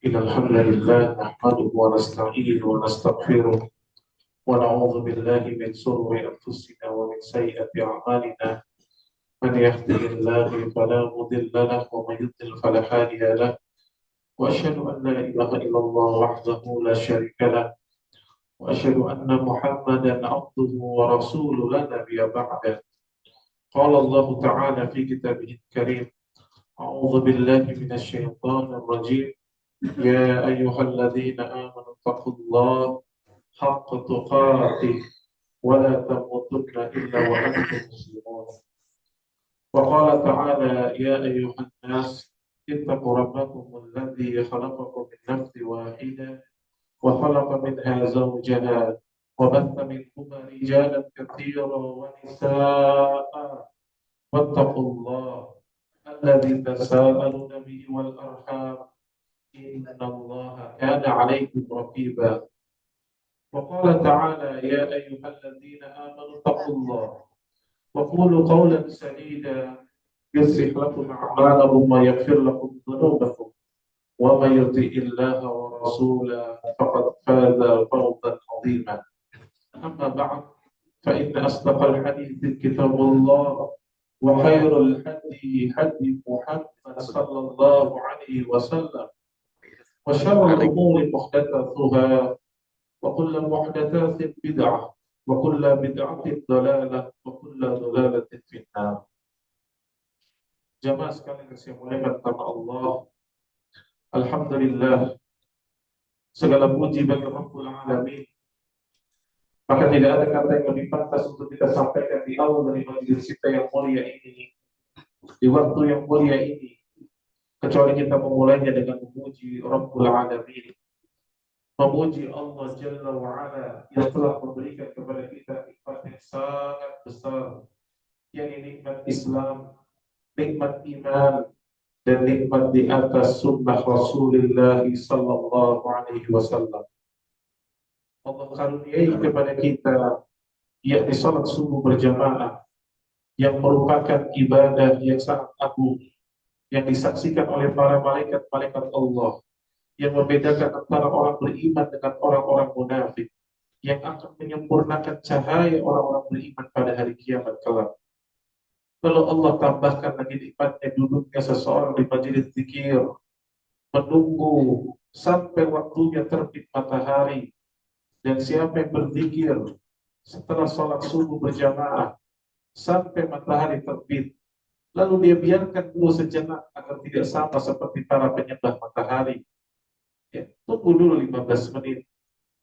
إن الحمد لله نحمده ونستعينه ونستغفره ونعوذ بالله من شرور أنفسنا ومن سيئات أعمالنا. من يهده الله فلا مضل له ومن يضلل فلا هادي له. وأشهد أن لا إله إلا الله وحده لا شريك له، وأشهد أن محمدا عبده ورسوله لا نبي بعده. قال الله تعالى في كتابه الكريم: أعوذ بالله من الشيطان الرجيم. يا أيها الذين آمنوا اتقوا الله حق تقاته ولا تموتن إلا وأنتم مسلمون. وقال تعالى: يا أيها الناس اتقوا ربكم الذي خلقكم من نفس واحدة وخلق منها زوجها وبث منهما رجالا كثيرا ونساء واتقوا الله الذي تساءلون به والأرحام إن الله كان عليكم رقيبا. وقال تعالى: يا أيها الذين آمنوا اتقوا الله وقولوا قولا سديدا يصلح لكم أعمالكم ويغفر لكم ذنوبكم ومن يطع الله ورسوله فقد فاز فوزا عظيما. أما بعد، فإن أصدق الحديث كتاب الله، وخير الهدي هدي محمد صلى الله عليه وسلم، وشر الأمور محدثاتها وكل محدثات بدعة وكل بدعة ضلالة وكل ضلالة في النار. Jamaah sekalian yang saya muliakan nama Allah, alhamdulillah, segala puji bagi Rabbul Alamin. Maka tidak ada kata yang lebih pantas untuk kita sampaikan di awal dari majelis kita yang mulia ini, di waktu yang mulia ini, kecuali kita memulainya dengan memuji Rabbul Alamin, memuji Allah Jalla wa'ala yang telah memberikan kepada kita nikmat yang sangat besar, yakni nikmat Islam, nikmat iman, dan nikmat di atas sunnah Rasulullah sallallahu alaihi wasallam. Allah karuniai kepada kita yakni salat subuh berjamaah yang merupakan ibadah yang sangat agung, yang disaksikan oleh para malaikat-malaikat Allah, yang membedakan antara orang beriman dengan orang-orang munafik, yang akan menyempurnakan cahaya orang-orang beriman pada hari kiamat kelak. Lalu Allah tambahkan lagi nikmatnya duduknya seseorang di majelis zikir, menunggu sampai waktunya terbit matahari, dan siapa yang berzikir setelah sholat subuh berjamaah sampai matahari terbit, lalu dia biarkan dulu sejenak agar tidak sama seperti para penyembah matahari. Ya, tunggu dulu 15 menit.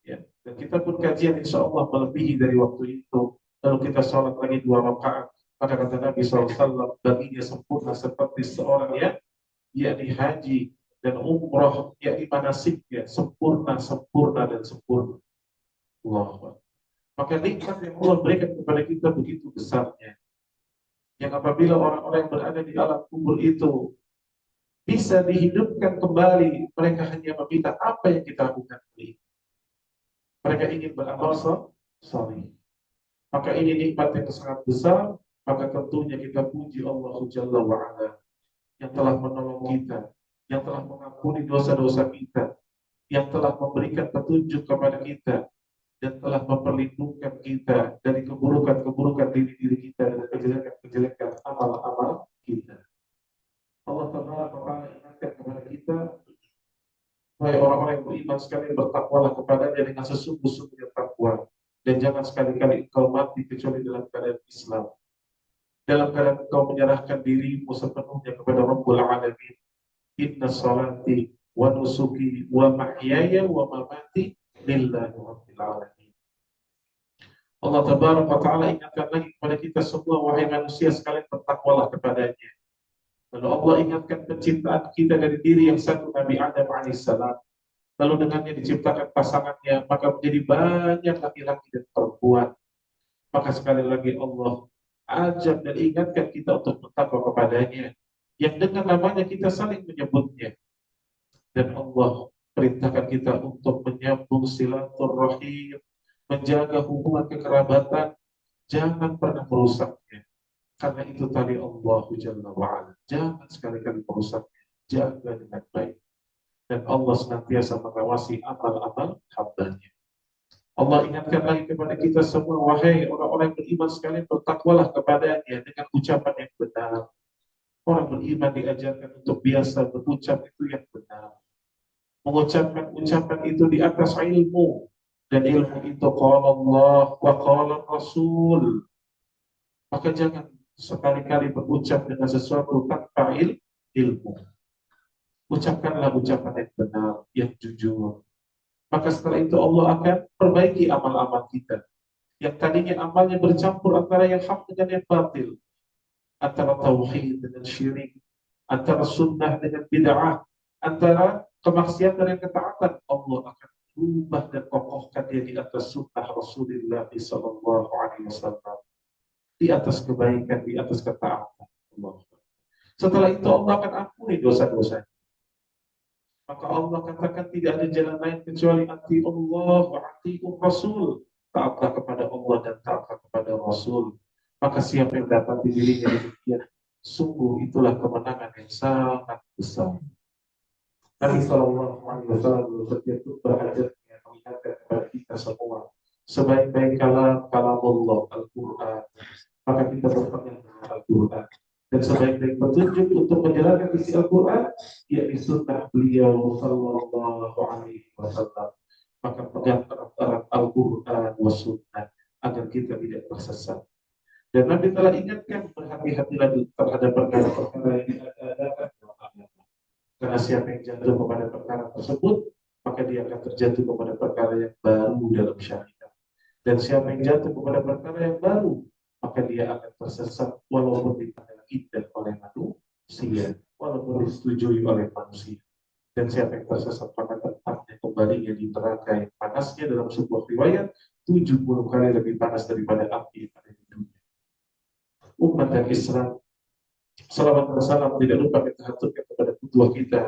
Ya, dan kita pun kajian insya Allah melebihi dari waktu itu. Lalu kita sholat lagi 2 rakaat. Maka kata Nabi SAW, baginya sempurna seperti seorang yang yakni haji dan umroh, yakni manasiknya sempurna, sempurna dan sempurna. Allah. Maka nikmat yang Allah berikan kepada kita begitu besarnya, yang apabila orang-orang yang berada di alam kubur itu bisa dihidupkan kembali, mereka hanya meminta apa yang kita lakukan ini. Mereka ingin beramal saleh. Maka ini nikmat yang sangat besar. Maka tentunya kita puji Allah Jalla wa'ala yang telah menolong kita, yang telah mengampuni dosa-dosa kita, yang telah memberikan petunjuk kepada kita, dan telah memperlindungkan kita dari keburukan-keburukan diri kita dan kejelekan-kejelekan amal-amal kita. Allah Ta'ala ingatkan kepada kita, wahai orang-orang yang beriman sekalian, bertakwalah kepadanya dengan sesungguh-sungguhnya takwa, dan jangan sekali-kali engkau mati kecuali dalam keadaan Islam, dalam keadaan engkau menyerahkan dirimu sepenuhnya kepada Rabbul Alamin. Inna salati wa nusuki wa mahyaya wa mamati lillahi rabbil alamin. Allah Tabaraka wa Ta'ala ingatkan lagi kepada kita semua, wahai manusia sekalian, bertakwalah kepadanya. Lalu Allah ingatkan penciptaan kita dari diri yang satu, Nabi Adam alaihissalam. Lalu dengannya diciptakan pasangannya, maka menjadi banyak laki-laki dan perempuan. Maka sekali lagi Allah ajak dan ingatkan kita untuk bertakwa kepadanya, yang dengan namanya kita saling menyebutnya. Dan Allah perintahkan kita untuk menyambung silaturahim, menjaga hubungan kekerabatan, jangan pernah merusaknya. Karena itu tadi Allah Jalla wa'ala, jangan sekali-kali merusaknya, jaga dengan baik. dan Allah senantiasa mengawasi amal-amal hamba-Nya. Allah ingatkan lagi kepada kita semua, wahai orang-orang yang beriman sekalian, bertakwalah kepadanya dengan ucapan yang benar. Orang beriman diajarkan untuk biasa berucap itu yang benar. Mengucapkan ucapan itu di atas ilmu. Dan ilmu itu qala Allah wa qala Rasul. Maka jangan sekali-kali berucap dengan sesuatu tanpa ilmu. Ucapkanlah ucapan yang benar, yang jujur. Maka setelah itu Allah akan perbaiki amal-amal kita. Yang tadinya amalnya bercampur antara yang hak dengan yang batil, antara tauhid dengan syirik, antara sunnah dengan bid'ah, antara kemaksiatan dan ketaatan, Allah akan ubah dan kokohkan dia di atas sunnah Rasulullah sallallahu alaihi wasallam, di atas kebaikan, di atas ketaatan Allah. Setelah itu Allah akan ampuni dosa-dosa. Maka Allah katakan tidak ada jalan lain kecuali ati Allah wa ati Rasul. Taatlah kepada Allah dan taatlah kepada Rasul. Maka siapa yang dapat di dirinya demikian, sungguh itulah kemenangan yang sangat besar. Nabi Sallallahu Alaihi Wasallam bersabda berhajatnya mengingatkan kepada kita semua, sebaik-baik kalam Allah Al-Quran, maka kita berpegang dengan Al-Quran. Dan sebaik-baik petunjuk untuk menjalankan isi Al-Quran, yakni sunnah beliau Sallallahu Alaihi Wasallam. Maka pegang erat Al-Quran wa sunnah agar kita tidak tersesat. Dan Nabi telah ingatkan, berhati-hatilah terhadap perkara-perkara yang diadakan dalam agama. Karena siapa yang jatuh kepada perkara tersebut, maka dia akan terjatuh kepada perkara yang baru dalam syariat. Dan siapa yang jatuh kepada perkara yang baru, maka dia akan tersesat walaupun dipandang indah oleh manusia, walaupun disetujui oleh manusia. Dan siapa yang tersesat maka tempatnya kembalinya di neraka yang panasnya dalam sebuah riwayat 70 kali lebih panas daripada api yang ada di dunia. Umat dan Islam, salawat dan salam tidak lupa kita haturkan kepada kedua kita,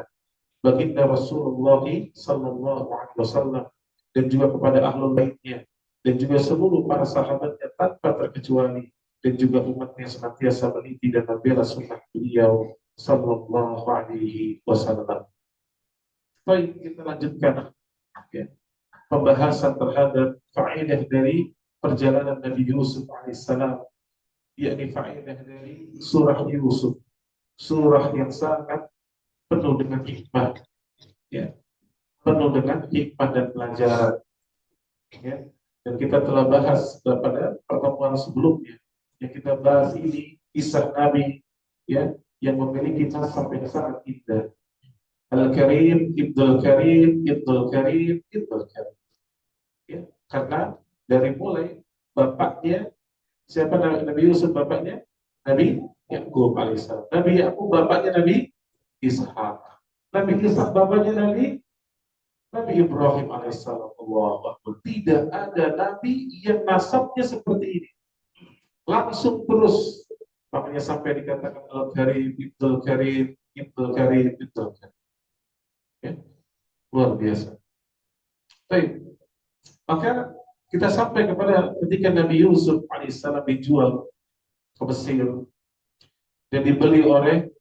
baginda Rasulullah sallallahu alaihi wasallam, dan juga kepada ahlul baitnya, dan juga seluruh para sahabatnya tanpa terkecuali, dan juga umatnya senantiasa meniti dan membela sunnah beliau sallallahu alaihi wasallam. Baik, kita lanjutkan ya, pembahasan terhadap faedah dari perjalanan Nabi Yusuf alaihissalam, yakni faedah dari surah Yusuf, surah yang sangat penuh dengan hikmah, ya, penuh dengan hikmah dan pelajaran, ya. Dan kita telah bahas pada pertemuan sebelumnya, yang kita bahas ini kisah Nabi, ya, yang memiliki nasab yang sangat indah. Al-Karim, Ibnul Karim, Ibnul Karim, Ibnul Karim. Ya, karena dari mulai bapaknya, siapa Nabi Yusuf bapaknya? Nabi Yakub alaihissalam. Nabi Yakub bapaknya Nabi Ishak. Nabi Ishak bapaknya Nabi Ibrahim alaihissalam. Allah, tidak ada nabi yang nasabnya seperti ini. Langsung terus. Makanya sampai dikatakan Al-Karim, Ibnul Karim, Ibnul Karim, Ibnul Karim. Ya, luar biasa. Baik. Maka kita sampai kepada ketika Nabi Yusuf alaihissalam dijual ke Mesir dan dibeli oleh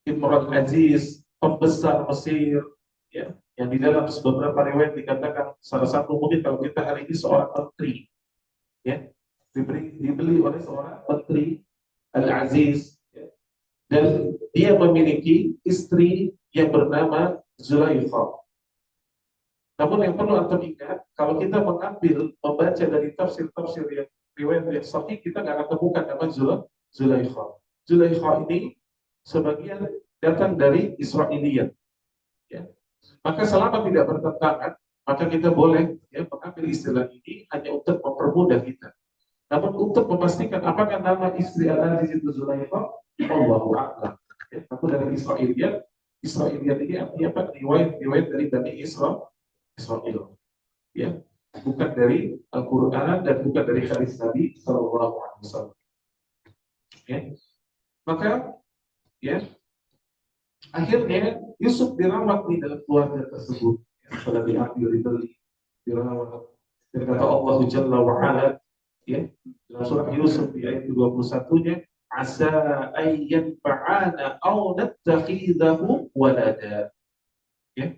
Imran Aziz, pembesar Mesir, ya, yang di dalam beberapa riwayat dikatakan salah satu mungkin kalau kita hari ini seorang menteri, ya, dibeli oleh seorang menteri Al-Aziz, ya, dan dia memiliki istri yang bernama Zulaikha. Namun yang perlu antum ingat, kalau kita membaca dari tafsir-tafsir yang riwayat yang sahih, kita nggak akan temukan nama Zulaikha. Zulaikha ini sebagian datang dari Israiliyat. Ya. Maka selama tidak bertentangan, maka kita boleh ya, mengambil istilah ini hanya untuk mempermudah kita. Namun untuk memastikan apakah nama istri Al-Aziz itu Zulaikha, Allahu a'lam. Ya, namun dari Israiliyat ini artinya apa? Riwayat dari Bani Israel, ya, bukan dari Al-Quran dan bukan dari hadis Nabi Sallallahu Alaihi Wasallam. Ya. Maka, ya, akhirnya Yusuf dirawat di dalam keluarga tersebut. Ya, setelah diambil, dibeli, dirawat. Dan kata Allah Jalla wa Ala, ya, dalam surah Yusuf di ayat 21-nya, asa ayyan fa'ana aw nattakhidahu walada. ya,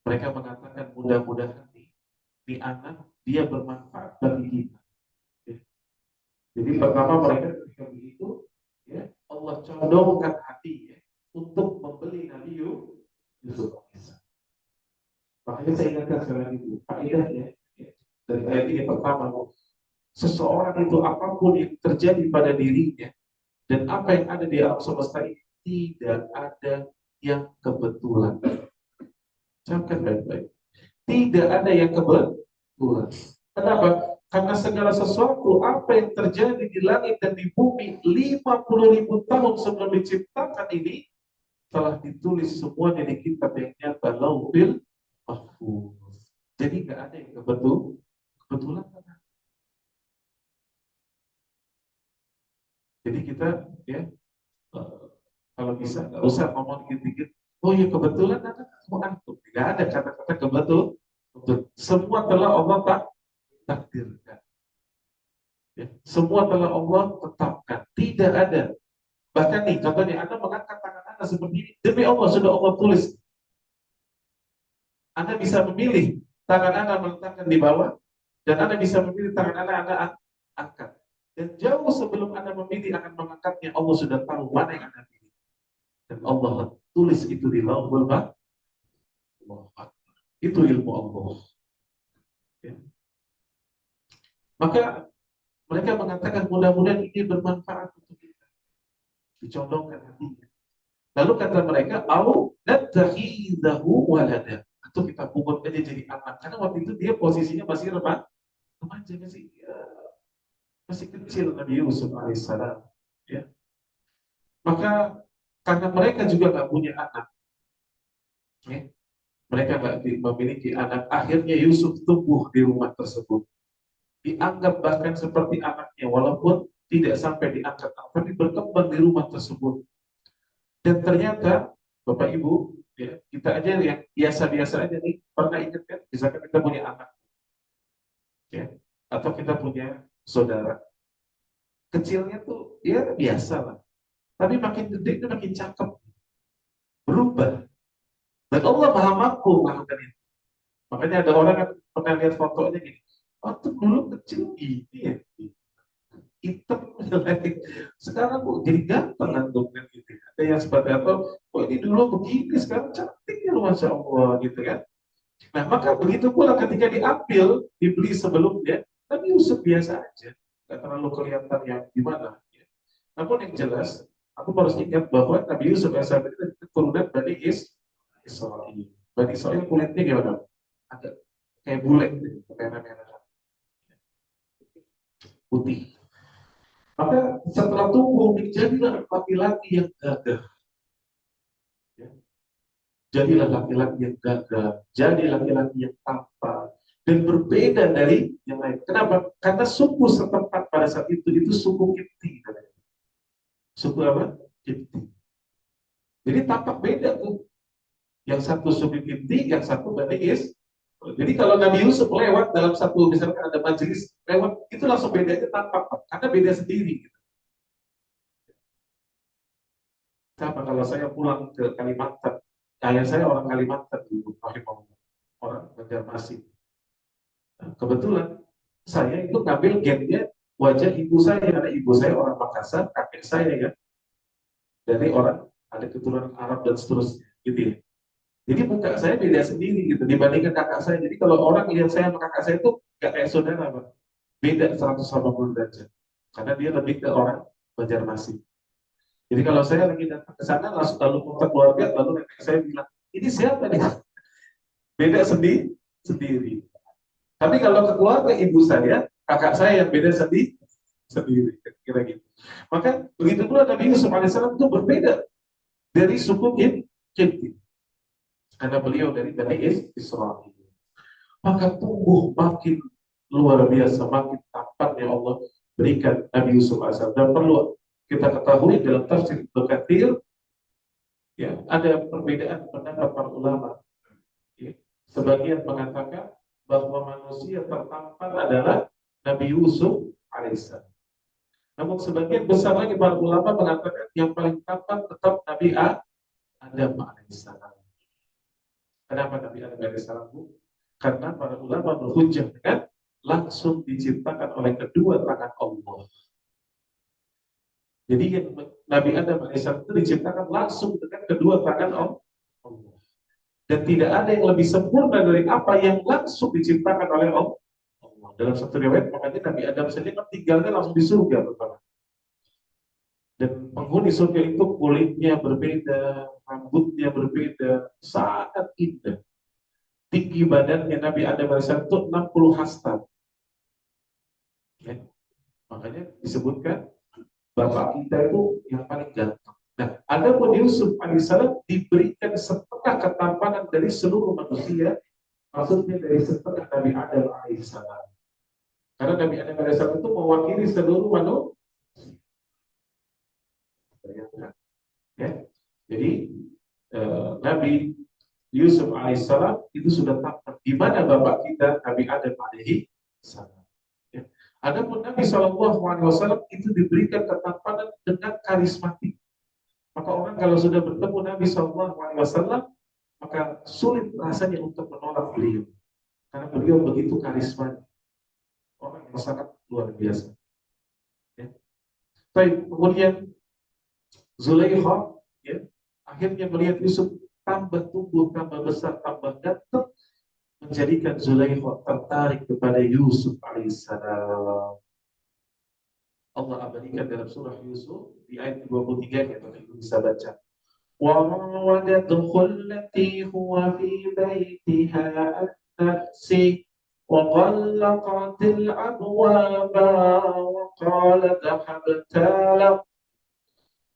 mereka mengatakan mudah-mudahan di anak dia bermanfaat bagi kita. Ya. Jadi pertama mereka ketika begitu, ya, Allah condongkan hati, ya, untuk membeli Nabi Yusuf. Makanya saya ingatkan sekali lagi itu faedahnya, ya, dari ayat ini pertama, seseorang itu apapun yang terjadi pada dirinya dan apa yang ada di alam semesta ini tidak ada yang kebetulan. Camkan baik-baik. Tidak ada yang kebetulan. Kenapa? Karena segala sesuatu apa yang terjadi di langit dan di bumi 50.000 tahun sebelum diciptakan ini telah ditulis semuanya di kitab yang nyata, Lauhil Mahfuz. Jadi nggak ada yang kebetulan. Jadi kita, ya, kalau bisa nggak usah ngomong dikit-dikit. Oh ya kebetulan ada kamu antum. Tidak ada kata-kata kebetulan. Semua telah Allah takdirkan. Ya, semua telah Allah tetapkan. Tidak ada. Bahkan nih, contohnya Anda mengangkat tangan Anda seperti ini. Demi Allah sudah Allah tulis. Anda bisa memilih tangan Anda meletakkan di bawah, dan Anda bisa memilih tangan Anda angkat. Dan jauh sebelum Anda memilih akan mengangkatnya, Allah sudah tahu mana yang Anda pilih. Dan Allah tulis itu di Lauhul Mahfuz. Itu ilmu Allah. Ya. Maka mereka mengatakan mudah-mudahan ini bermanfaat untuk kita. Dicondongkan hatinya. Lalu kata mereka, "Au nattakhidahu walada." Atau kita pungut aja jadi anak. Karena waktu itu dia posisinya masih remaja, masih kecil Nabi Yusuf alaihissalam. Ya. Maka karena mereka juga nggak punya anak, ya, mereka nggak memiliki anak. Akhirnya Yusuf tumbuh di rumah tersebut. Dianggap bahkan seperti anaknya, walaupun tidak sampai diangkat, tapi berkembang di rumah tersebut. Dan ternyata, Bapak Ibu, ya, kita aja yang biasa-biasa aja nih, pernah ingat kan, misalkan kita punya anak, ya, atau kita punya saudara, kecilnya tuh ya biasa lah, tapi makin gede itu makin cakep, berubah. Dan Allah maha mampu melakukan itu. Makanya ada orang yang pernah lihat fotonya gini, oh tuh dulu kecil gini ya, hitam lagi. Sekarang kok jadi ganteng antum kan gitu. Ada yang seperti apa? Oh ini dulu begini, sekarang cantik ya masya Allah gitu kan. Nah maka begitu pula ketika diambil, dibeli sebelumnya, tapi Yusuf biasa aja, nggak terlalu kelihatan yang gimana. Ya. Namun yang jelas, aku harus ingat bahwa Nabi Yusuf AS itu keturunan Bani Israel. Bani Israel kulitnya gimana? Agak kayak bule, gitu, merah-merah, putih. Maka setelah tumbuh jadilah laki-laki yang gagah. Ya. Jadilah laki-laki yang gagah, jadi laki-laki yang tampan dan berbeda dari yang lain. Kenapa? Karena suku setempat pada saat itu suku Kipti. Suku apa? Kipti. Jadi tampak beda tuh. Yang satu suku Kipti, yang satu Bani Is. Jadi kalau Nabi Yusuf lewat dalam satu, misalkan ada majelis lewat, itu langsung bedanya tampak, karena beda sendiri. Sama kalau saya pulang ke Kalimantan, ayah saya orang Kalimantan dulu, orang Banjarmasin. Nah, kebetulan saya itu ngambil gennya wajah ibu saya, karena ibu saya orang Makassar, kakek saya ya dari orang ada keturunan Arab dan seterusnya, gitu ya. Jadi muka saya beda sendiri gitu dibandingkan kakak saya. Jadi kalau orang lihat saya sama kakak saya itu nggak kayak saudara, Pak. Beda 180 derajat. Karena dia lebih ke orang Banjarmasin. Jadi kalau saya lagi datang ke sana langsung lalu kontak keluarga, lalu nenek saya bilang, ini siapa nih? Beda sendiri. Tapi kalau ke keluarga ibu saya, kakak saya yang beda sendiri, kira gitu. Maka begitu pula Nabi Yusuf alaihissalam itu berbeda dari suku Kipti, karena beliau dari Bani Israel. Maka tumbuh makin luar biasa, makin tampan yang Allah berikan Nabi Yusuf alaihissalam. Dan perlu kita ketahui dalam tafsir Ibnu Katsir, ya, ada perbedaan pendapat para ulama. Ya. Sebagian mengatakan bahwa manusia tertampan adalah Nabi Yusuf alaihissalam. Namun sebagian besar lagi para ulama mengatakan yang paling tampan tetap Nabi Adam alaihissalam. Kenapa Nabi Adam alaihissalam, Bu? Karena para ulama berhujjah dengan langsung diciptakan oleh kedua tangan Allah. Jadi Nabi Adam alaihissalam itu diciptakan langsung dengan kedua tangan Allah. Dan tidak ada yang lebih sempurna dari apa yang langsung diciptakan oleh Allah. Dalam satu riwayat, makanya Nabi Adam saja kan tinggalnya langsung di surga pertama. Dan penghuni surga itu kulitnya berbeda, rambutnya berbeda, sangat indah. Tinggi badannya Nabi Adam alaihissalam itu 60 hasta. Ya. Makanya disebutkan bapak kita itu yang paling ganteng. Nah, adapun Yusuf alaihissalam diberikan setengah ketampanan dari seluruh manusia, maksudnya dari setengah Nabi Adam alaihissalam. Karena Nabi Adam alaihissalam itu mewakili seluruh manusia. Ya. Jadi Nabi Yusuf alaihissalam itu sudah tampak di mana bapak kita Nabi Adam alaihissalam. Ya. Adapun Nabi SAW itu diberikan ketampanan dengan karismatik. Maka orang kalau sudah bertemu Nabi SAW, maka sulit rasanya untuk menolak beliau, karena beliau begitu karismatik, orang yang sangat luar biasa. Ya. Baik, kemudian Zulaikha, ya, akhirnya melihat Yusuf tambah tumbuh, tambah besar, tambah ganteng, menjadikan Zulaikha tertarik kepada Yusuf alaihissalam. Allah abadikan dalam surah Yusuf di ayat 23 ya, teman-teman bisa baca. وراودته التي هو في بيتها عن نفسه وغلقت الأبواب وقالت هبت له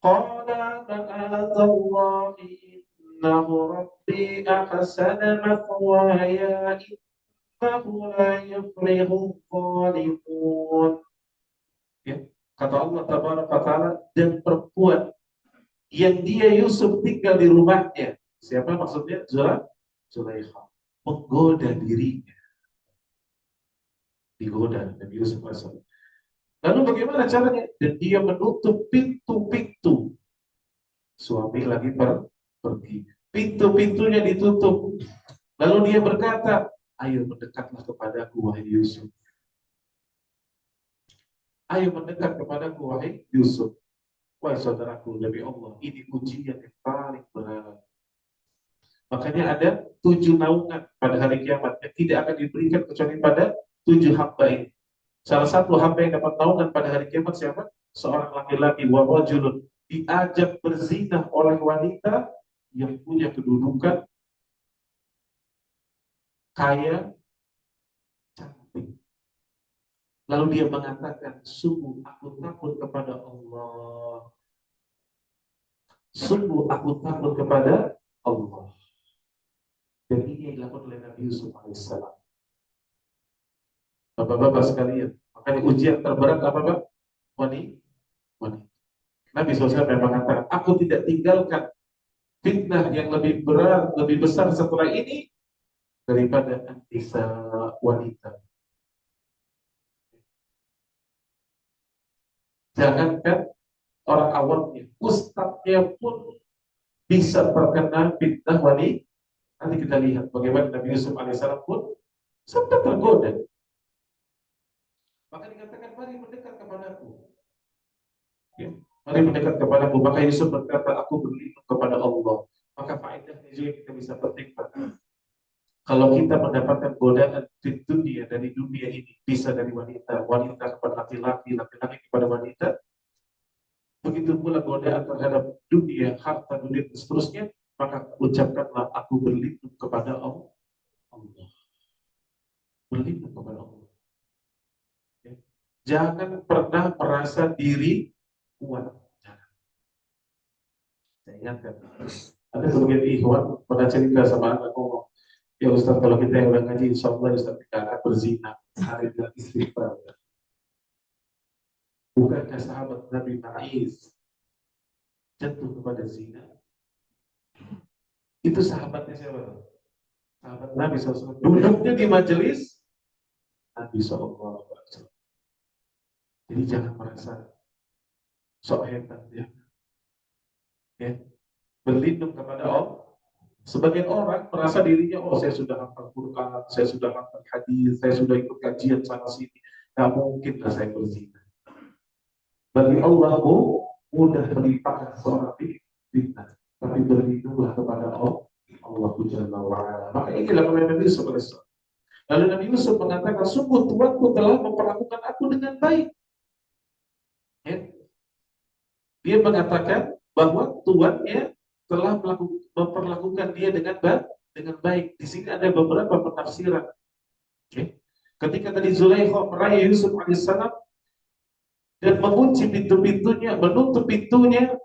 قال معاذ الله إنه ربي أحسن مثواي إنه لا يفلح الظالمون. Ya, kata Allah Tabaraka wa Ta'ala, dan perempuan yang dia Yusuf tinggal di rumahnya. Siapa maksudnya? Zulaikha. Menggoda dirinya. Digoda Nabi Yusuf alaihissalam. Lalu bagaimana caranya? Dan dia menutup pintu-pintu. Suami lagi pergi. Pintu-pintunya ditutup. Lalu dia berkata, ayo mendekatlah kepadaku wahai Yusuf. Ayo mendekat kepadaku wahai Yusuf. Wahai saudaraku demi Allah, ini ujian yang paling berat. Makanya ada 7 naungan pada hari kiamat yang tidak akan diberikan kecuali pada 7 hamba ini. Salah satu hamba yang dapat naungan pada hari kiamat siapa? Seorang laki-laki wawajulun diajak berzina oleh wanita yang punya kedudukan, kaya, cantik. Lalu dia mengatakan, sungguh aku takut kepada Allah. Sungguh aku takut kepada Allah. Dan ini yang dilakukan oleh Nabi Yusuf alaihissalam. Bapak-bapak sekalian, makanya ujian terberat apa Pak? Wanita. Nabi SAW memang mengatakan, aku tidak tinggalkan fitnah yang lebih berat, lebih besar setelah ini daripada nisa wanita. Jangankan orang awamnya, ustadznya pun bisa terkena fitnah wanita. Nanti kita lihat bagaimana Nabi Yusuf alaihissalam pun sempat tergoda. Maka dikatakan, mari mendekat kepadaku. Ya, mari mendekat kepadaku. Maka Yusuf berkata, aku berlindung kepada Allah. Maka faedahnya juga kita bisa petikkan. Kalau kita mendapatkan godaan di dunia, dari dunia ini, bisa dari wanita, wanita kepada laki-laki, laki-laki kepada wanita, begitu pula godaan terhadap dunia, harta dunia, dan seterusnya, maka ucapkanlah aku berlindung kepada Allah. Berlindung kepada Allah. Ya. Jangan pernah merasa diri kuat. Jangan. Saya ingatkan, ada sebagian ikhwan pernah cerita sama anak ngomong, ya Ustaz, kalau kita yang udah ngaji, insya Allah Ustaz kita akan berzina. Hari dan istighfar. Bukankah sahabat Nabi Ma'iz jatuh kepada zina? Itu sahabatnya siapa? Sahabat Nabi SAW. Duduknya di majelis Nabi SAW. Jadi jangan merasa sok hebat ya. Ya. Berlindung kepada Allah. Sebagian orang merasa dirinya, oh saya sudah hafal Quran, saya sudah hafal hadis, saya sudah ikut kajian sana sini, nggak mungkin lah saya berzina. Bagi Allah mudah melimpahkan seorang fitnah, tapi berlindunglah kepada Allah Jalla wa'ala. Maka inilah oleh Nabi Yusuf alaihissalam. Lalu Nabi Yusuf mengatakan, sungguh Tuanku telah memperlakukan aku dengan baik. Ya. Dia mengatakan bahwa tuannya telah memperlakukan dia dengan baik. Di sini ada beberapa penafsiran. Okay. Ketika tadi Zulaikha meraih Yusuf alaihissalam dan mengunci pintu-pintunya, menutup pintunya,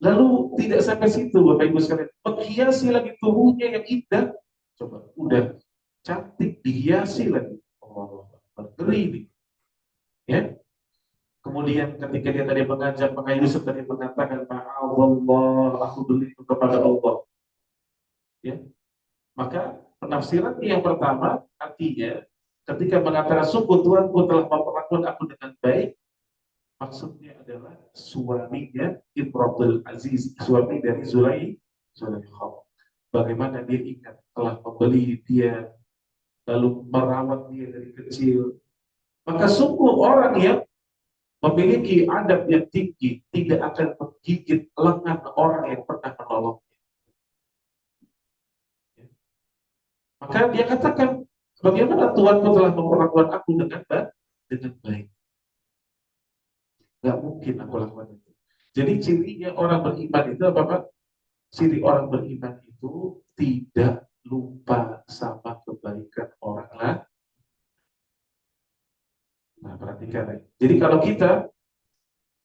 lalu tidak sampai situ, Bapak Ibu sekalian, menghiasi lagi tubuhnya yang indah. Coba, udah cantik dihiasi lagi. Oh, ngeri nih. Ya. Kemudian ketika dia tadi mengajak, maka Yusuf tadi mengatakan, ma'awallah, aku berlindung kepada Allah. Ya. Maka penafsiran yang pertama artinya ketika mengatakan sungguh Tuhanku telah memperlakukan aku dengan baik, maksudnya adalah suaminya Imratul Aziz, suami dari Zulaikha. Bagaimana dia ingat telah membeli dia, lalu merawat dia dari kecil. Maka sungguh orang yang memiliki adab yang tinggi tidak akan menggigit lengan orang yang pernah menolongnya. Maka dia katakan, bagaimana Tuhanku telah memperlakukan aku dengan baik. Gak mungkin aku lakukan itu. Jadi cirinya orang beriman itu apa Pak? Ciri orang beriman itu tidak lupa sama kebaikan orang lain. Nah, perhatikan ya. Jadi kalau kita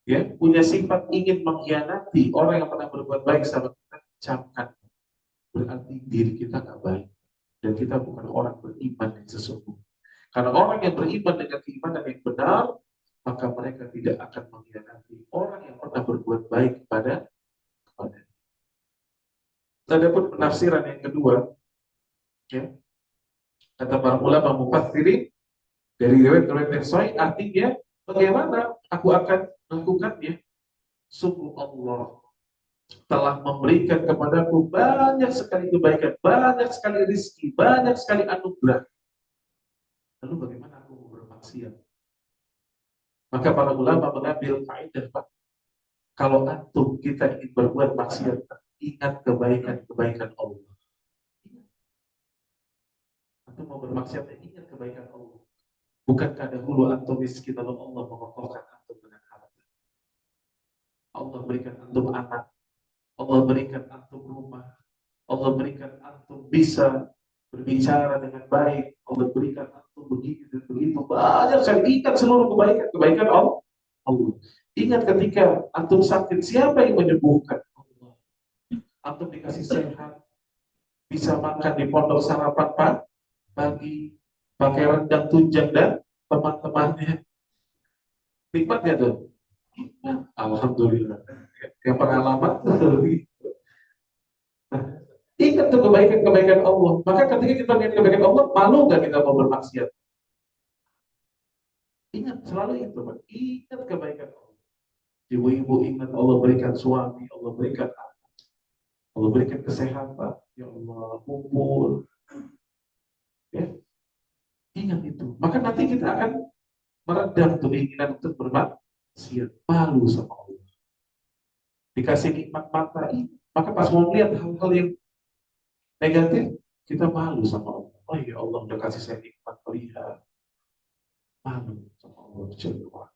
ya punya sifat ingin mengkhianati orang yang pernah berbuat baik sama kita, camkan. Berarti diri kita nggak baik dan kita bukan orang beriman yang sesungguhnya. Karena orang yang beriman dengan keimanan yang benar, maka mereka tidak akan mengkhianati orang yang pernah berbuat baik kepada. Adapun penafsiran yang kedua, ya, kata para ulama mufassirin dari riwayat-riwayat yang sahih, artinya bagaimana aku akan melakukannya? Sungguh Allah telah memberikan kepadaku banyak sekali kebaikan, banyak sekali rizki, banyak sekali anugerah. Lalu bagaimana aku bermaksiat? Maka para ulama mengambil kaidah, Pak. Kalau antum kita ingin berbuat maksiat, ingat kebaikan-kebaikan Allah. Antum mau bermaksiat, ingat kebaikan Allah. Bukankah dahulu antum miskin lalu Allah mengokohkan antum dengan harta? Allah berikan antum anak, Allah berikan antum rumah, Allah berikan antum bisa berbicara dengan baik, Allah berikan antum begitu dan begitu banyak sekali. Ingat seluruh kebaikan Allah. Ingat ketika antum sakit, siapa yang menyembuhkan? Allah. Antum dikasih sehat, bisa makan di pondok sarapan pagi, pakai rendang tunjang dan teman-temannya. Nikmat ya tuh? Alhamdulillah. Yang pengalaman ingat tuh kebaikan-kebaikan Allah. Maka ketika kita ingat kebaikan Allah, malu nggak kita mau bermaksiat? Ingat selalu itu, Pak. Ingat kebaikan Allah. Ibu-ibu ingat Allah berikan suami, Allah berikan anak, Allah berikan kesehatan. Ya Allah, kumpul. Ya, ingat itu. Maka nanti kita akan meredam tuh keinginan untuk bermaksiat, malu sama Allah. Dikasih nikmat mata, maka pas mau lihat hal-hal yang negatif, kita malu sama Allah. Oh ya Allah udah kasih saya nikmat melihat, malu sama Allah.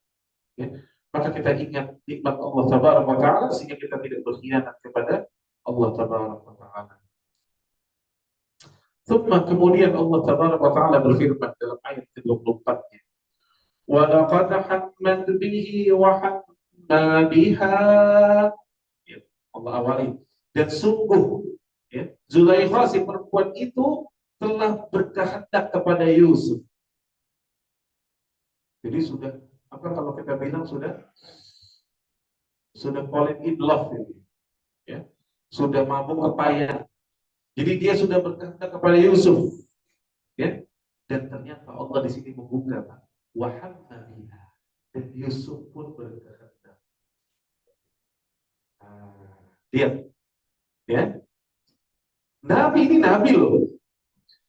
Ya. Maka kita ingat nikmat Allah Tabaraka wa Ta'ala sehingga kita tidak berkhianat kepada Allah Tabaraka wa Ta'ala. Kemudian Allah Tabaraka wa Ta'ala berfirman dalam ayat ke-24-nya. Wa laqad hammat bihi wa hamma biha. Ya, Allah awali. Dan sungguh ya, Zulaikha si perempuan itu telah berkehendak kepada Yusuf. Jadi sudah apa kalau kita bilang sudah falling in love ini, ya. Sudah mabuk kepayang. Jadi dia sudah berkehendak kepada Yusuf, ya. Dan ternyata Allah di sini membuka, Pak. Wahamna biha. Dan Yusuf pun berkehendak. Lihat, ya. Nabi ini nabi loh.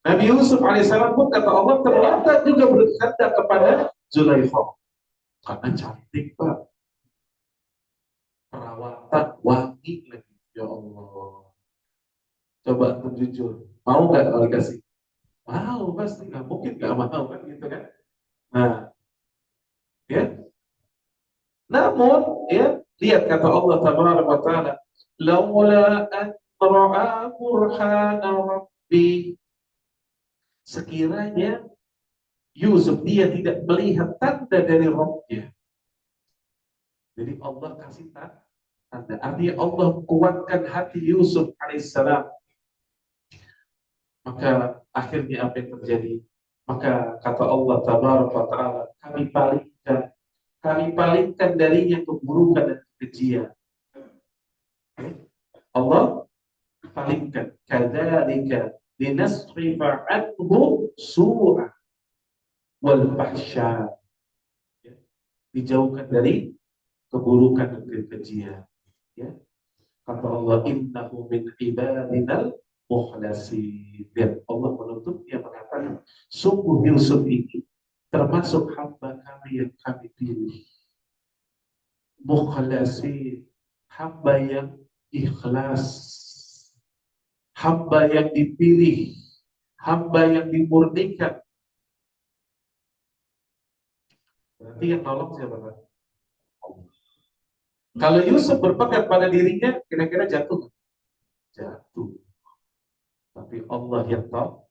Nabi Yusuf alaihissalam pun kata Allah ternyata juga berkata kepada Zulaikha, karena cantik Pak, perawatan wangi lagi. Ya Allah. Coba untuk jujur, mau nggak kalau dikasih? Mau pasti, nggak mungkin nggak mau kan gitu kan. Nah, ya. Namun, ya, lihat kata Allah Taala wa Taala, laula an ra'a burhana rabbi, sekiranya Yusuf dia tidak melihat tanda dari Rabbnya. Jadi Allah kasih tanda. Artinya Allah kuatkan hati Yusuf alaihissalam. Maka akhirnya apa yang terjadi? Maka kata Allah Tabaraka wa Taala, kami palingkan darinya keburukan dan kekejian. Allah palingkan. Kadzalika linasrifa anhu su'a wal fahsya. Ya, dijauhkan dari keburukan dan kekejian. Ya. Kata Allah, innahu min ibadinal mukhlasin. Dan Allah menutup, dia mengatakan, sungguh Yusuf ini termasuk hamba kami yang kami pilih. Mukhlasin, hamba yang ikhlas, hamba yang dipilih, hamba yang dimurnikan. Berarti yang nolong siapa Pak? Kalau Yusuf berpegang pada dirinya, kira-kira jatuh? Jatuh. Tapi Allah yang tahu.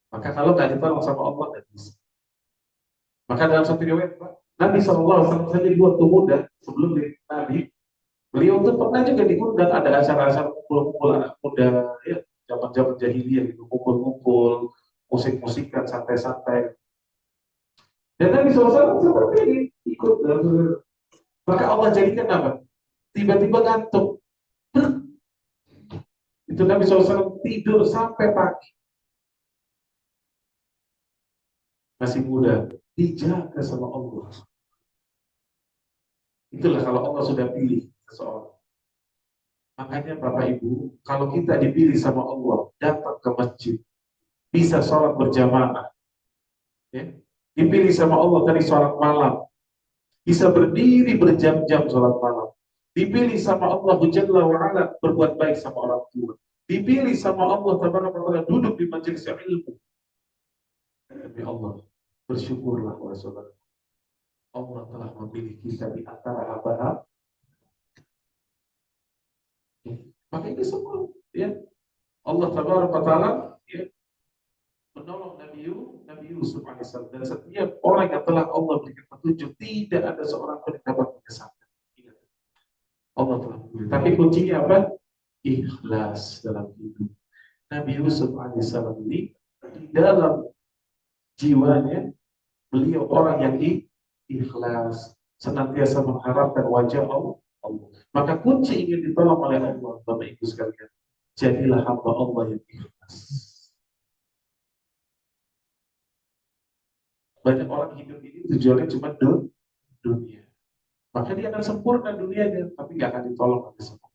Maka kalau nggak ditolong sama Allah, nggak bisa. Maka dalam satu riwayat, Pak, Nabi SAW saja waktu muda, sebelum jadi Nabi, beliau tuh pernah juga diundang ada acara-acara kumpul-kumpul anak muda, ya, zaman-zaman jahiliyah gitu, kumpul-kumpul, musik-musikan, santai-santai. Dan Nabi SAW seperti ini, ikut. Maka Allah jadikan apa? Tiba-tiba ngantuk. Itu Nabi SAW tidur sampai pagi. Masih muda, dijaga sama Allah. Itulah kalau Allah sudah pilih seseorang. Makanya Bapak Ibu, kalau kita dipilih sama Allah, datang ke masjid, bisa sholat berjamaah, ya. Dipilih sama Allah tadi sholat malam, bisa berdiri berjam-jam sholat malam. Dipilih sama Allah Jalla wa'ala berbuat baik sama orang tua. Dipilih sama Allah Tabaraka wa Ta'ala duduk di majelis ilmu. Demi Allah, bersyukurlah wahai saudara. Allah telah memilih kita di antara hamba-hamba. Maka ini semua, ya, Allah Tabaraka wa Ta'ala, ya, menolong Nabi Yusuf alaihissalam, dan setiap orang yang telah Allah berikan petunjuk tidak ada seorang pun yang dapat menyesatkan. Allah telah memilih. Tapi kuncinya apa? Ikhlas dalam hidup. Nabi Yusuf alaihissalam ini di dalam jiwanya beliau orang yang ikhlas, senantiasa mengharapkan wajah Allah. Maka kunci ingin ditolong oleh Allah, Bapak Ibu sekalian, jadilah hamba Allah yang ikhlas. Banyak orang hidup ini tujuannya cuma dunia. Maka dia akan sempurna dunianya, tapi nggak akan ditolong oleh semua.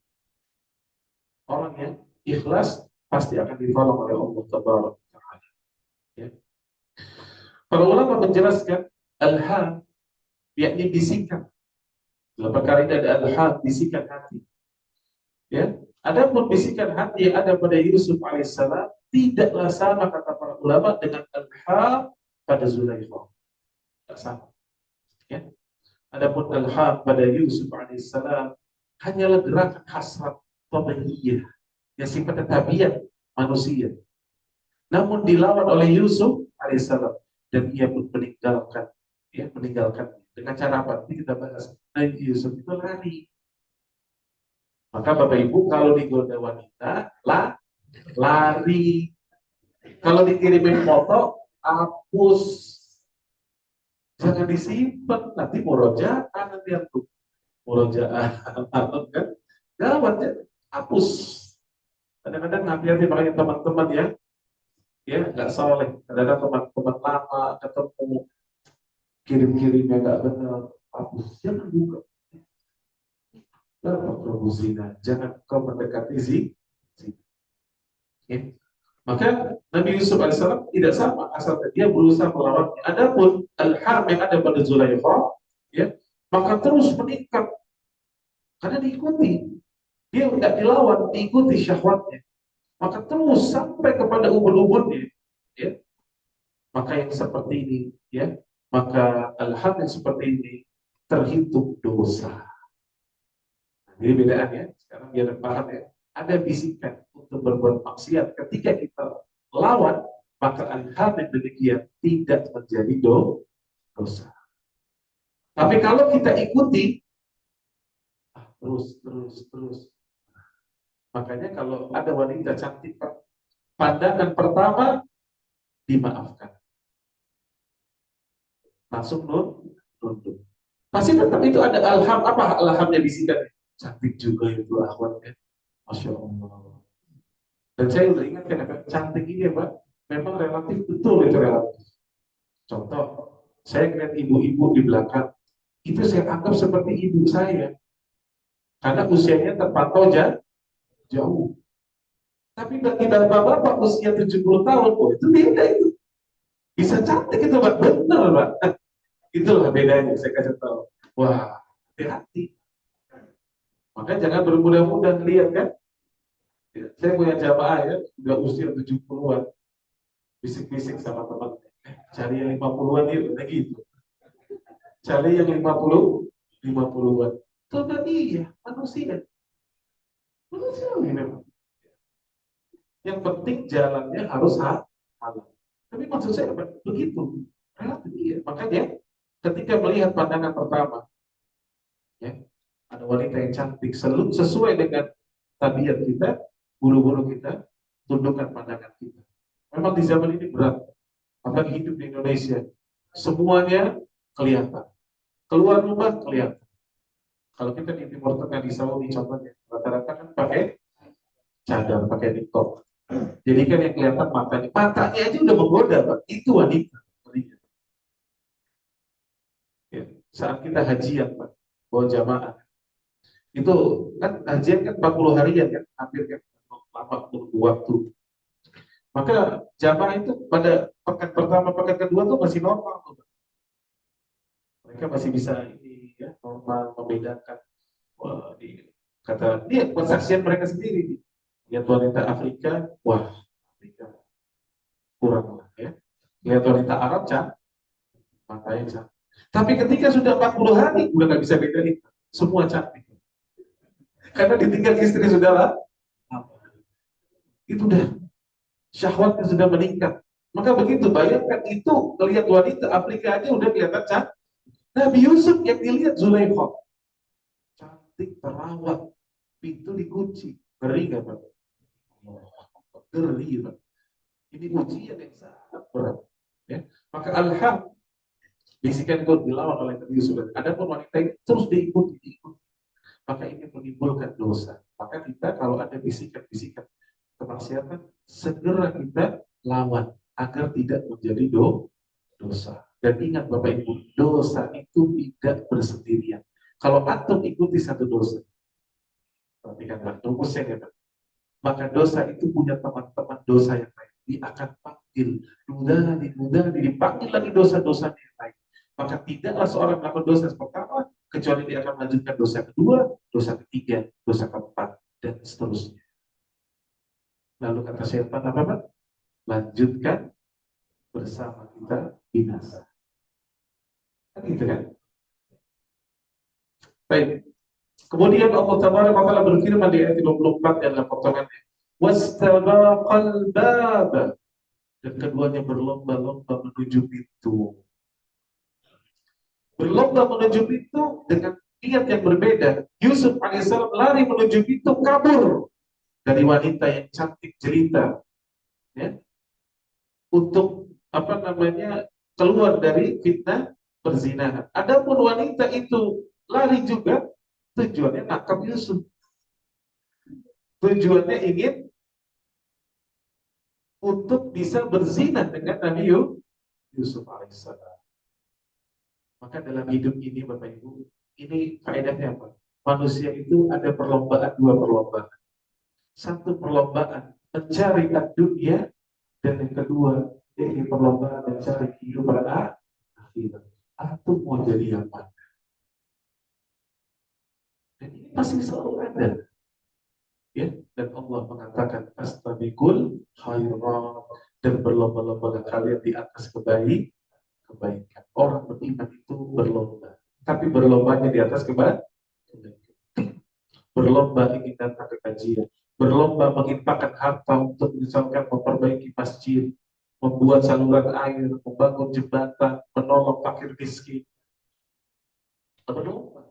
Orang yang ikhlas pasti akan ditolong oleh Allah Taala. Ya. Para ulama menjelaskan al-ha, yakni bisikan. Dalam perkara ini ada al-ha, bisikan hati. Ya, adapun bisikan hati yang ada pada Yusuf alaihissalam tidaklah sama kata para ulama dengan al-ha pada Zulaikha. Tidak sama. Ya. Adapun al-ha pada Yusuf alaihissalam hanyalah gerakan hasrat tabiiyah yang sifatnya tabiat manusia. Namun dilawan oleh Yusuf alaihissalam dan ia pun meninggalkan dengan cara apa? Nanti kita bahas. Nabi Yusuf itu lari. Maka Bapak Ibu kalau digoda wanita, lari. Kalau dikirimin foto, hapus. Jangan disimpan, nanti murojaah nanti antum. Murojaah kan? Gawat ya, hapus. Kadang-kadang hati-hati makanya teman-teman ya nggak soleh. Kadang-kadang teman-teman lama ketemu kirim-kirimnya nggak benar, hapus. Jangan buka. Jangan zina. Jangan kau mendekati zina. Ya. Maka Nabi Yusuf alaihissalam tidak sama, asal dia berusaha melawannya. Adapun al-ham yang ada pada Zulaikha, ya, maka terus meningkat karena diikuti. Dia tidak dilawan, diikuti syahwatnya. Maka terus sampai kepada ubun-ubunnya. Ya. Maka yang seperti ini, ya, maka al-ham yang seperti ini terhitung dosa. Jadi bedaan ya, sekarang biar paham ya. Ada bisikan untuk berbuat maksiat ketika kita lawan, maka hal yang demikian tidak menjadi dosa. Tapi kalau kita ikuti, terus. Makanya kalau ada wanita cantik, pandangan pertama dimaafkan. Langsung nunduk. Pasti tetap itu ada alham, apa alhamnya bisikan? Cantik juga itu akhwatnya. Masya Allah. Dan saya udah ingat kan, cantik ini ya Pak, memang relatif, betul itu relatif. Contoh, saya lihat ibu-ibu di belakang, itu saya anggap seperti ibu saya, karena usianya terpantau jauh. Tapi bagi bapak-bapak usia 70 tahun, oh itu beda itu. Bisa cantik itu Pak, bener Pak. Itulah bedanya, saya kasih tahu. Wah, hati-hati. Makanya jangan bermudah-mudah, lihat kan. Saya punya jamaah ya, udah usia 70-an, bisik-bisik sama teman, cari yang 50-an yuk, kayak gitu. Cari yang 50-an. Itu tadi ya, manusia. Manusia ini memang. Yang penting jalannya harus halal. Tapi maksud saya begitu. Relatif iya. Makanya ketika melihat pandangan pertama, ya, ada wanita yang cantik sesuai dengan tabiat kita, bulu-bulu kita, tundukkan pandangan kita. Memang di zaman ini berat. Apalagi hidup di Indonesia, semuanya kelihatan. Keluar rumah kelihatan. Kalau kita di Timur Tengah, di Saudi contohnya, rata-rata kan pakai cadar, pakai niqab. Jadi kan yang kelihatan matanya, matanya aja udah menggoda, Pak. Itu wanita. Ya. Saat kita hajian, Pak, bawa jamaah, itu kan hajian kan 40 harian kan, hampir kan lama menunggu waktu. Maka jamaah itu pada pekan pertama, pekan kedua tuh masih normal tuh. Mereka masih bisa ini ya, normal membedakan. Wah, kata dia persaksian mereka sendiri. Lihat wanita Afrika, wah Afrika kurang lah ya. Lihat wanita Arab cantik, matanya cantik. Tapi ketika sudah 40 hari udah nggak bisa bedain, semua cantik. Karena ditinggal istri sudah lah, itu udah syahwatnya sudah meningkat. Maka begitu, bayangkan itu melihat wanita Afrika aja udah kelihatan cantik. Nabi Yusuf yang dilihat Zulaikha, cantik, terawat, pintu dikunci, ngeri gak Pak? Ngeri Pak. Ini ujian yang sangat berat. Ya. Maka alham bisikan itu dilawan oleh Nabi Yusuf. Adapun wanita ini terus diikuti. Maka ini menimbulkan dosa. Maka kita kalau ada bisikan-bisikan kemaksiatan, segera kita lawan agar tidak menjadi dosa. Dan ingat Bapak Ibu, dosa itu tidak bersendirian. Kalau antum ikuti satu dosa, perhatikan Pak, rumusnya ya Pak, maka dosa itu punya teman-teman dosa yang lain. Dia akan panggil, mudah dipanggil lagi dosa-dosa yang lain. Maka tidaklah seorang melakukan dosa pertama, kecuali dia akan melanjutkan dosa kedua, dosa ketiga, dosa keempat, dan seterusnya. Lalu kata syaitan apa Pak? Lanjutkan bersama kita binasa. Kan gitu kan? Baik. Kemudian Allah Taala berfirman di ayat 24 dalam potongannya. Wastabaqal baba, dan keduanya berlomba-lomba menuju pintu. Berlomba menuju pintu dengan niat yang berbeda. Yusuf alaihissalam lari menuju pintu, kabur dari wanita yang cantik jelita, ya, untuk apa namanya keluar dari fitnah perzinahan. Adapun wanita itu lari juga, tujuannya nangkap Yusuf. Tujuannya ingin untuk bisa berzina dengan Nabi Yusuf alaihissalam. Maka dalam hidup ini Bapak Ibu, ini faedahnya apa? Manusia itu ada perlombaan, dua perlombaan. Satu perlombaan mencari dunia, dan yang kedua ini perlombaan mencari kehidupan akhirat. Antum mau jadi apa? Dan ini pasti selalu ada. Ya, dan Allah mengatakan fastabiqul khairat, dan berlomba-lomba kalian di atas kebaikan. Orang beriman itu berlomba, tapi berlombanya di atas kebaikan. Berlomba ingin datang ke kajian, berlomba menginfakkan harta untuk misalkan memperbaiki masjid, membuat saluran air, membangun jembatan, menolong fakir miskin. Berlomba.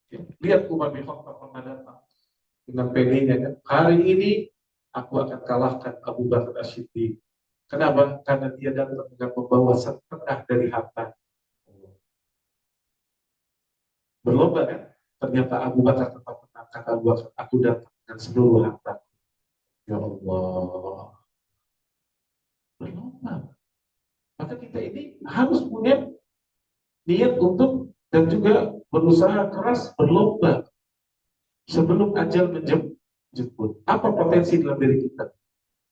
Ya. Lihat Umar bin Khattab pernah datang dengan pedenya kan, hari ini aku akan kalahkan Abu Bakar As-Siddiq. Kenapa? Karena dia datang dengan membawa setengah dari harta. Berlomba kan? Ternyata Abu Bakar tetap menang. Kata Abu Bakar, aku datang dengan seluruh harta. Ya Allah. Berlomba. Maka kita ini harus punya niat untuk dan juga berusaha keras berlomba sebelum ajal menjemput. Apa potensi dalam diri kita?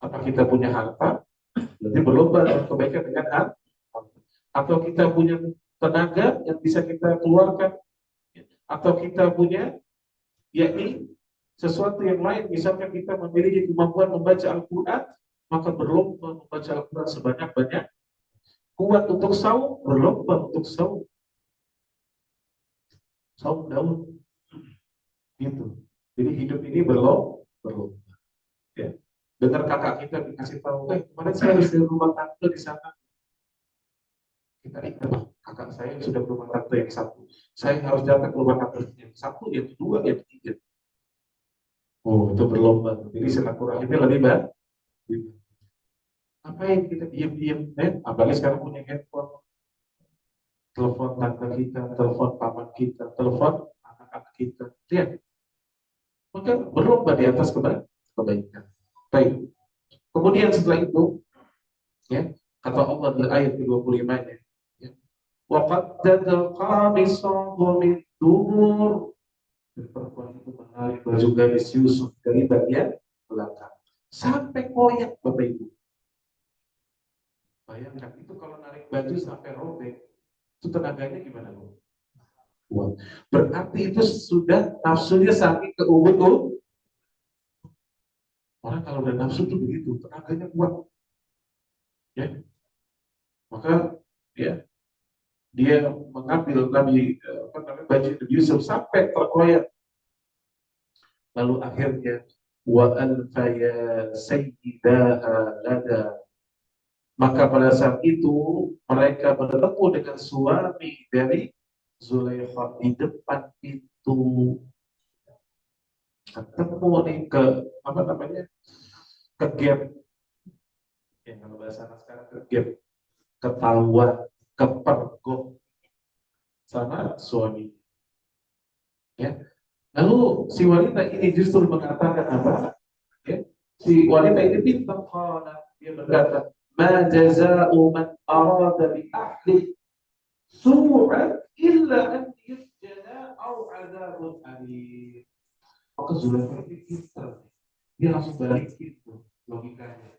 Apa kita punya harta? Berarti berlomba dalam kebaikan dengan harta. Atau kita punya tenaga yang bisa kita keluarkan? Atau kita punya yakni sesuatu yang lain, misalkan kita memiliki kemampuan membaca Al-Quran, maka berlomba membaca Al-Quran sebanyak-banyak. Kuat untuk saum, berlomba untuk saum. Saum Daud. Gitu. Jadi hidup ini berlomba. Ya. Dengar kakak kita dikasih tahu, kemarin saya harus di rumah tangga di sana. Kita ingat, kakak saya yang sudah berumah tangga yang satu. Saya harus datang ke rumah tangga yang satu, yang kedua, yang ketiga. Oh, itu berlomba. Jadi silaturahimnya lebih baik. Apa yang kita diam-diam, apalagi sekarang punya handphone, telepon tante kita, telepon paman kita, telepon anak-anak kita. Lihat, maka berlomba di atas kebaikan. Baik. Kemudian setelah itu, ya, kata Allah di ayat ke-25-nya, ya, waqad tadqa bisahu min dubur. Perempuan itu menarik baju gadis Yusuf dari bagian belakang sampai koyak, Bapak Ibu. Bayangkan itu kalau narik baju sampai robek, itu tenaganya gimana, Bu? Kuat. Berarti itu sudah nafsunya saking ke ubud. Orang kalau udah nafsu tuh begitu, tenaganya kuat. Ya. Maka ya, dia mengambil baju Yusuf sampai terkoyak. Lalu akhirnya wa alfaya sayyidaha lada. Maka pada saat itu mereka bertemu dengan suami dari Zulaikha di depan pintu. Ketemu nih ke ke gap, ya kalau bahasa anak sekarang ke gap, ketahuan, kepergok sama suami. Ya. Lalu si wanita ini justru mengatakan apa? Ya. Si wanita ini pintar, dia berkata, ma jaza'u man arada bi ahli su'an illa an yusjana aw adzabun alim. Maka Zulaikha ini pintar. Dia langsung balikin tuh logikanya.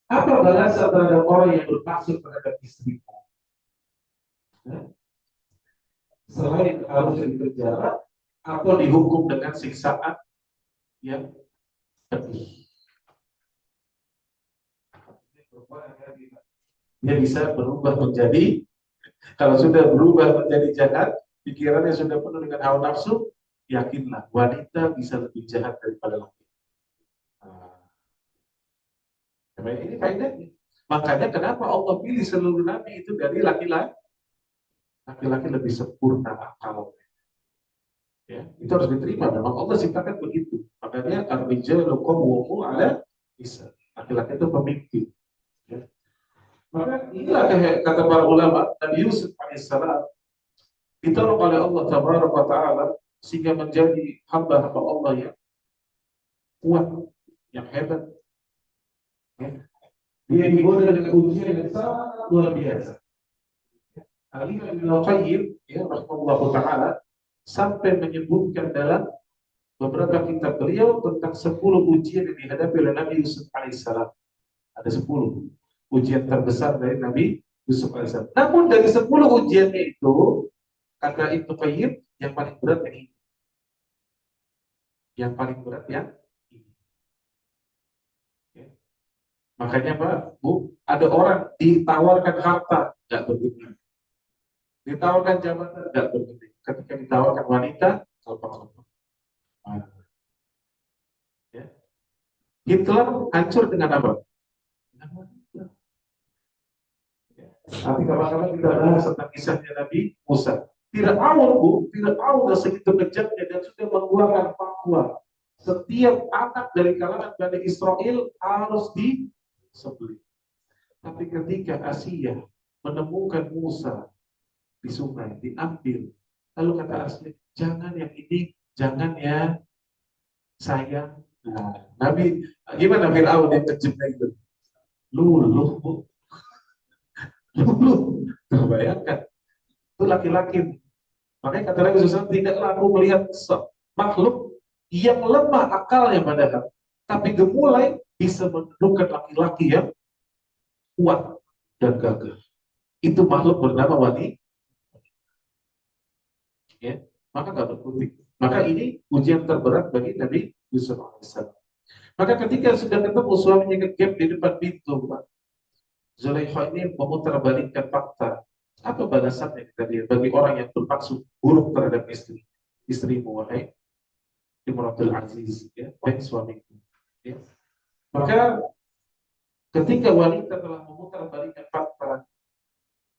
Apa balasan terhadap orang yang bermaksud terhadap istrimu? Ya. Selain harus dipenjara atau dihukum dengan siksaan yang pedih. Dia bisa berubah menjadi, kalau sudah berubah menjadi jahat, pikirannya sudah penuh dengan hawa nafsu, yakinlah wanita bisa lebih jahat daripada laki. Nah, ini faedahnya. Makanya kenapa Allah pilih seluruh nabi itu dari laki-laki? Laki-laki lebih sempurna akal. Ya, itu harus diterima. Memang Allah ciptakan begitu. Makanya ar-rijalu qawwamun 'ala nisa. Laki-laki itu pemimpin. Ya. Maka inilah kata para ulama, Nabi Yusuf alaihissalam ditolong oleh Allah Tabaraka wa Ta'ala sehingga menjadi hamba-hamba Allah yang kuat, yang hebat. Ya. Dia digoda dengan ujian yang sangat luar biasa. Al-Imam Ibnu Qayyim, ya, rahimahullah Ta'ala, sampai menyebutkan dalam beberapa kitab beliau tentang 10 ujian yang dihadapi oleh Nabi Yusuf alaihissalam. Ada 10 ujian terbesar dari Nabi Yusuf alaihissalam. Namun dari 10 ujiannya itu, kata Ibnu Qayyim, yang paling berat yang ini. Yang paling berat yang ini. Ya. Makanya Pak, Bu, ada orang ditawarkan harta, nggak berguna. Ditawarkan jabatan, nggak berguna. Ketika ditawarkan wanita, sopan-sopan. Nah, ya. Hitler hancur dengan apa? Dengan wanita. Ya. Nanti kapan-kapan kita bahas tentang kisahnya Nabi Musa. Tidak mau, Bu, tidak mau dan segitu kejamnya dan sudah mengeluarkan fatwa. Setiap anak dari kalangan Bani Israel harus disembelih. Tapi ketika Asia menemukan Musa di sungai, diambil. Lalu kata Asia, jangan yang ini, jangan ya sayang. Nah, Nabi, gimana Fir'aun yang kejamnya itu? Luluh, Bu. Luluh. Terbayangkan. Itu laki-laki. Makanya kata Nabi SAW, tidaklah aku melihat makhluk yang lemah akalnya padahal, tapi gemulai bisa menundukkan laki-laki yang kuat dan gagah. Itu makhluk bernama wanita. Ya, maka nggak berkutik. Maka ini ujian terberat bagi Nabi Yusuf alaihissalam. Maka ketika sudah ketemu suaminya ngegap di depan pintu, Pak, Zulaikha ini memutarbalikkan fakta. Apa balasannya kita lihat bagi orang yang bermaksud buruk terhadap istrimu, wahai Imratul Aziz, ya, wahai suamiku. Ya. Maka ketika wanita telah memutarbalikkan fakta,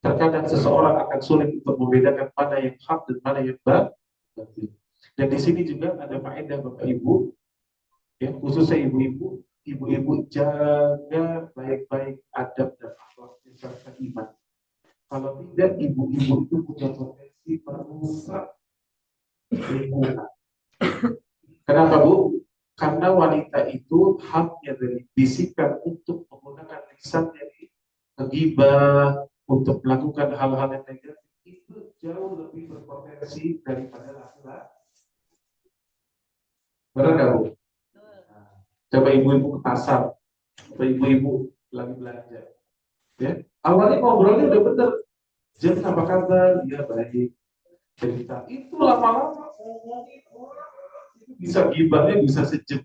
terkadang seseorang akan sulit untuk membedakan mana yang hak dan mana yang batil. Dan di sini juga ada faedah Bapak Ibu, ya, khususnya ibu-ibu, ibu-ibu jaga baik-baik adab dan akhlaknya serta iman. Kalau tidak, ibu-ibu itu punya potensi merusak lingkungan. Kenapa, Bu? Karena wanita itu haknya dari bisikan untuk menggunakan lisannya di ghibah, untuk melakukan hal-hal yang negatif itu jauh lebih berpotensi daripada laki-laki. Benar nggak, Bu? Coba ibu-ibu ke pasar, coba ibu-ibu lagi belanja, ya. Awalnya ngobrolnya udah bener, jadi apa kabar? Ya baik. Cerita itu lama-lama ngomongin orang itu bisa gibahnya bisa sejam.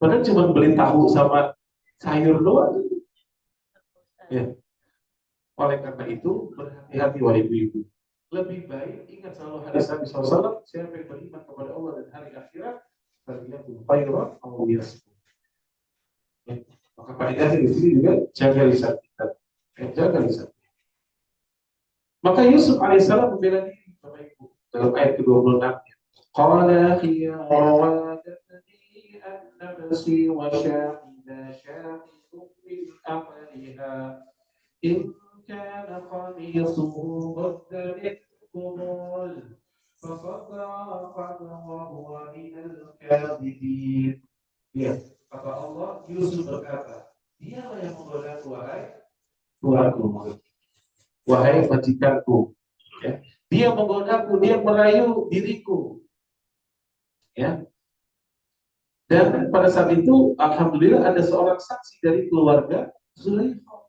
Padahal cuma beli tahu sama sayur doang. Ya. Oleh karena itu berhati-hati wahai ibu-ibu. Lebih baik ingat selalu hadis Nabi SAW, siapa yang beriman kepada Allah dan hari akhirat, falyatul khairan aw liyasmut. Ya. Maka faedahnya di sini juga jaga lisan kita. Ya, jaga lisan. Maka Yusuf alaihissalam membela diri Bapak Ibu dalam ayat ke-26. Qala hiya rawadatni an nafsi wa syahida syahidun min amaliha in kana qamisuhu qudda min qubul fasadaqat wa huwa minal kadhibin. Ya, kata Allah, Yusuf berkata, dialah yang menggodaku wahai Tuhanku, wahai majikanku, ya. Dia menggodaku, dia merayu diriku, ya. Dan pada saat itu, alhamdulillah ada seorang saksi dari keluarga Zulaikha.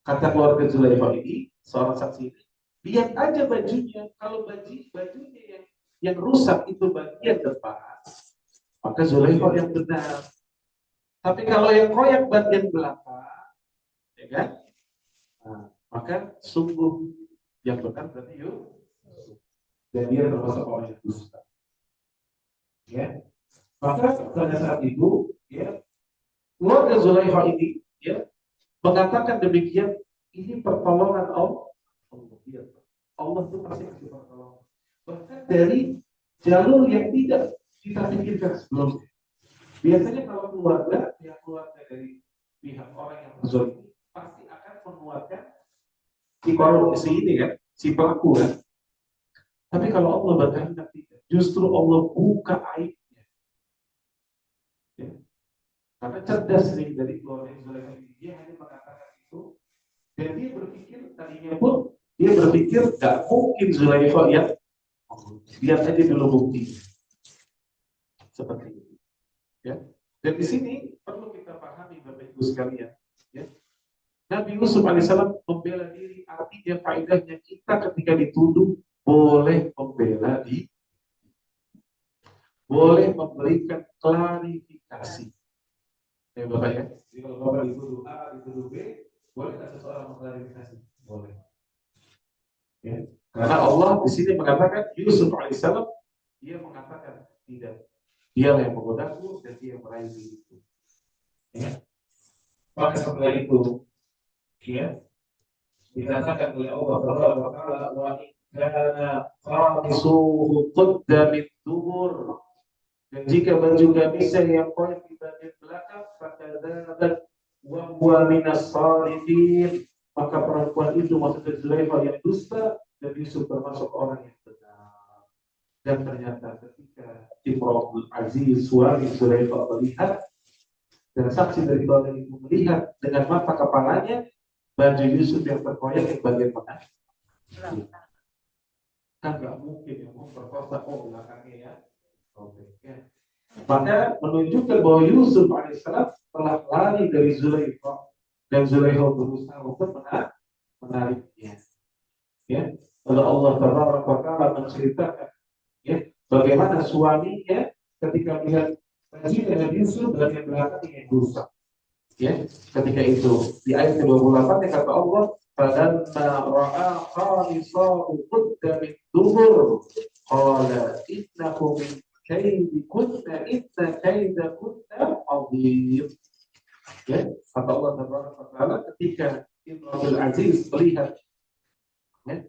Kata keluarga Zulaikha ini, seorang saksi ini, lihat aja bajunya. Kalau bajunya yang rusak itu bagian depan, maka Zulaikha yang benar. Tapi kalau yang koyak bagian belakang, ya kan? Nah, maka sungguh yang benar berarti yuk, dan dia termasuk orang yang dusta. Ya, maka pada saat itu, ya, keluarga Zulaikha ini, ya, mengatakan demikian, ini pertolongan Allah. Allah itu pasti kasih pertolongan. Bahkan dari jalur yang tidak kita pikirkan sebelumnya. Biasanya kalau keluarga, yang keluarga dari pihak orang yang berzalimi pasti akan menguatkan si korban ini kan, si pelaku kan. Tapi kalau Allah berkehendak tidak, justru Allah buka aibnya. Ya. Karena cerdas nih dari keluarga Zulaikha ini, dia hanya mengatakan itu, dan dia berpikir tadinya pun dia berpikir gak mungkin Zulaikha yang lihat aja dulu bukti. seperti itu. Ya. Dan di sini perlu kita pahami Bapak Ibu sekalian, ya. Nabi Yusuf alaihissalam membela diri, artinya faedahnya kita ketika dituduh boleh membela diri, boleh memberikan klarifikasi. Ya Bapak ya, jadi kalau Bapak dituduh A, dituduh B, boleh nggak seseorang mengklarifikasi? Boleh. Ya. Karena Allah di sini mengatakan Yusuf alaihissalam, dia mengatakan tidak, dia yang menggodaku dan dia yang meraih diriku. Ya. Maka setelah itu, ya, dikatakan oleh Allah Taala wa kana qamisuhu qudda min dubur, dan jika baju gamisnya yang koyak di bagian belakang fakadzabat wa huwa minas sadiqin, maka perempuan itu maksudnya Zulaikha yang dusta dan Yusuf termasuk orang yang benar. Dan ternyata ketika Imrul Aziz suami Zulaikha melihat dan saksi dari keluarga itu melihat dengan mata kepalanya baju Yusuf yang terkoyak di bagian mana? Kan nggak mungkin yang memperkosa belakangnya ya. Ya. Maka menunjukkan bahwa Yusuf alaihissalam telah lari dari Zulaikha dan Zulaikha berusaha untuk menariknya. Ya, lalu Allah Taala menceritakan ya bagaimana suaminya ketika melihat baju dengan Yusuf bagian belakangnya yang rusak. Ya, ketika itu di ayat ke-28 yang kata Allah, "Falamma ra'a khalisahu qudda min dubur, qala innahu min kaydikunna inna kaydakunna 'azim." Ya, kata Allah Taala ketika Imrul Aziz melihat ya,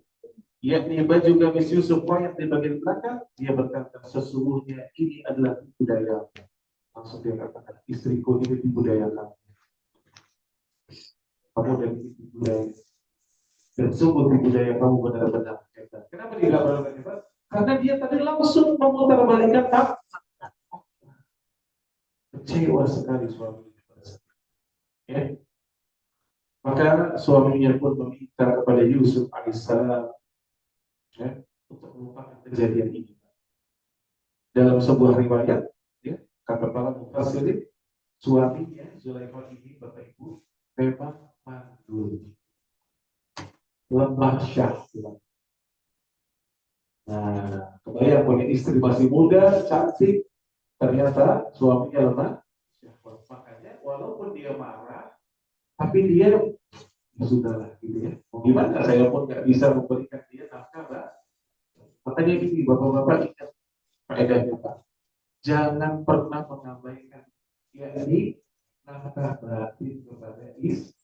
yakni baju gamis Yusuf koyak di bagian belakang, dia berkata, sesungguhnya ini adalah budaya. Langsung dia katakan, istriku ini dibudayakan. Kamu dari tipu budaya, dan sungguh tipu daya kamu benar-benar hebat. Kenapa dia nggak benar-benar hebat? Karena dia tadi langsung memutarbalikkan fakta. Kecewa sekali suaminya. Ya. Maka suaminya pun meminta kepada Yusuf alaihissalam ya, untuk melupakan kejadian ini. Dalam sebuah riwayat, ya, kata para mufassirin, suaminya Zulaikha ini Bapak Ibu memang mandul, lemah syahwat. Nah, kebayang punya istri masih muda, cantik, ternyata suaminya lemah syahwat. Makanya walaupun dia marah, tapi dia ya sudahlah gitu ya. Mau gimana? Saya pun nggak bisa memberikan dia nafkah, Mbak. Makanya gini, bapak-bapak ingat faedahnya Pak. Jangan pernah mengabaikan yakni nafkah batin kepada istri.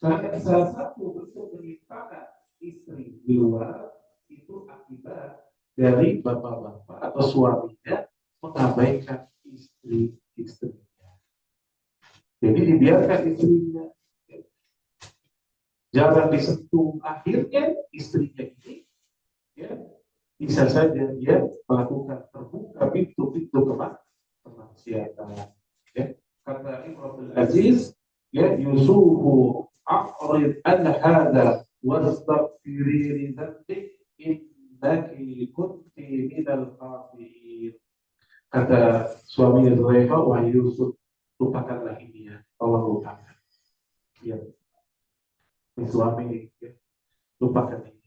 Karena salah satu bentuk penyimpangan istri di luar itu akibat dari bapak-bapak atau suaminya mengabaikan istri-istrinya. Jadi dibiarkan istrinya, jangan disentuh. Akhirnya istrinya ini, ya, bisa saja dia melakukan terbuka pintu-pintu kemaksiatan. Ya, kata Imrul Aziz, ya, Yusufu a'rid an hadha wastaghfiri li dhanbik innaki kunti minal khati'in. Kata suami Zulaikha, wahai Yusuf, lupakanlah ini ya, tolong lupakan. Ya, suami, ya, lupakan ini.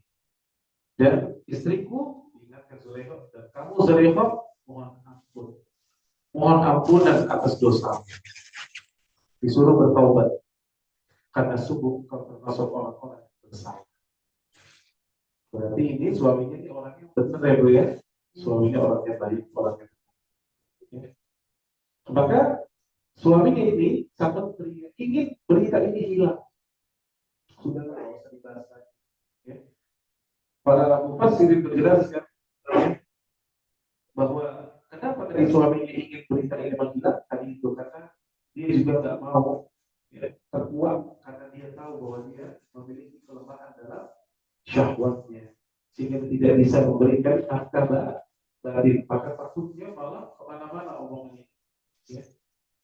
Dan istriku, ingatkan Zulaikha, dan kamu Zulaikha, mohon ampun. Mohon ampunan atas dosa. Disuruh bertaubat. Karena sungguh kau termasuk orang-orang yang bersalah. Berarti ini suaminya ini orangnya benar ya Bu ya. Suaminya orangnya baik, orangnya ya. Maka suaminya ini sangat ingin berita ini hilang. Sudah nggak usah dibahas lagi. Ya. Para mufassirin menjelaskan bahwa kenapa dari suaminya ingin berita ini menghilang tadi itu karena dia juga nggak mau ya, terbuang karena dia tahu bahwa dia memiliki kelemahan dalam syahwatnya sehingga tidak bisa memberikan nafkah batin. Maka takutnya malah kemana-mana omongnya. Ya.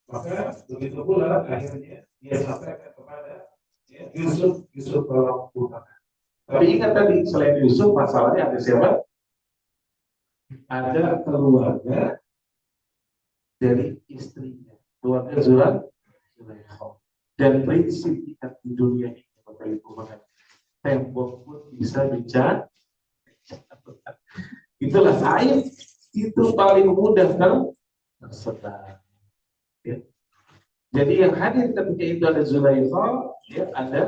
Maka begitu pula akhirnya dia sampaikan kepada ya, Yusuf tolong lupakan. Tapi ingat tadi selain Yusuf masalahnya ada siapa? ada keluarga dari istrinya, keluarga Zulaikha. Dan prinsip ikat di dunia ini, Bapak Ibu, makanya tembok pun bisa bicara. Itulah aib itu paling mudah tersebar. Ya. Jadi yang hadir ketika itu ada Zulaikha, ya, ada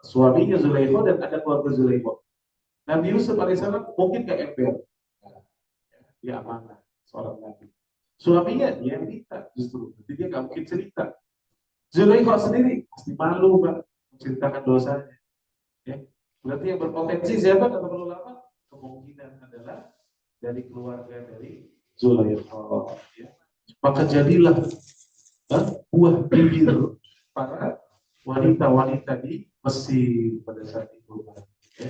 suaminya Zulaikha dan ada keluarga Zulaikha. Nabi Yusuf alaihissalam mungkin gak ember, ya amanah seorang nabi. Suaminya dia minta justru, jadi dia nggak mungkin cerita. Zulaikha sendiri pasti malu Pak menceritakan dosanya. Ya. Berarti yang berpotensi siapa kata para ulama? Kemungkinan adalah dari keluarga dari Zulaikha. Ya. Maka jadilah buah bibir para wanita-wanita di Mesir pada saat itu. Ya.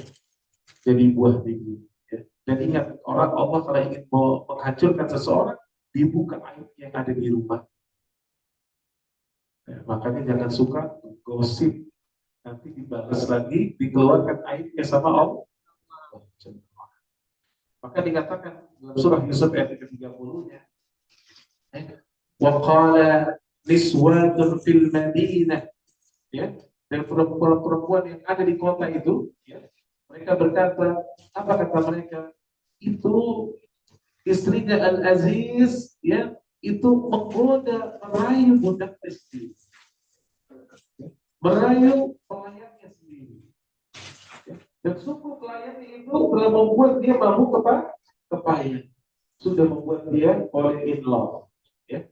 Jadi buah bibir. Ya. Dan ingat, orang Allah kalau ingin menghancurkan seseorang, dibuka aib yang ada di rumah. Ya, makanya jangan suka gosip, nanti dibalas lagi, dikeluarkan aibnya sama Allah. Maka dikatakan dalam surah Yusuf ayat ke-30-nya, wa qala niswatun fil madinah, ya, dan perempuan-perempuan yang ada di kota itu, ya, mereka berkata, apa kata mereka? Itu istrinya Al-Aziz, ya, itu menggoda, merayu budak miskin, merayu pelayannya sendiri. Dan suku pelayannya itu telah membuat dia mabuk kepayang, sudah membuat dia fall in love. Ya.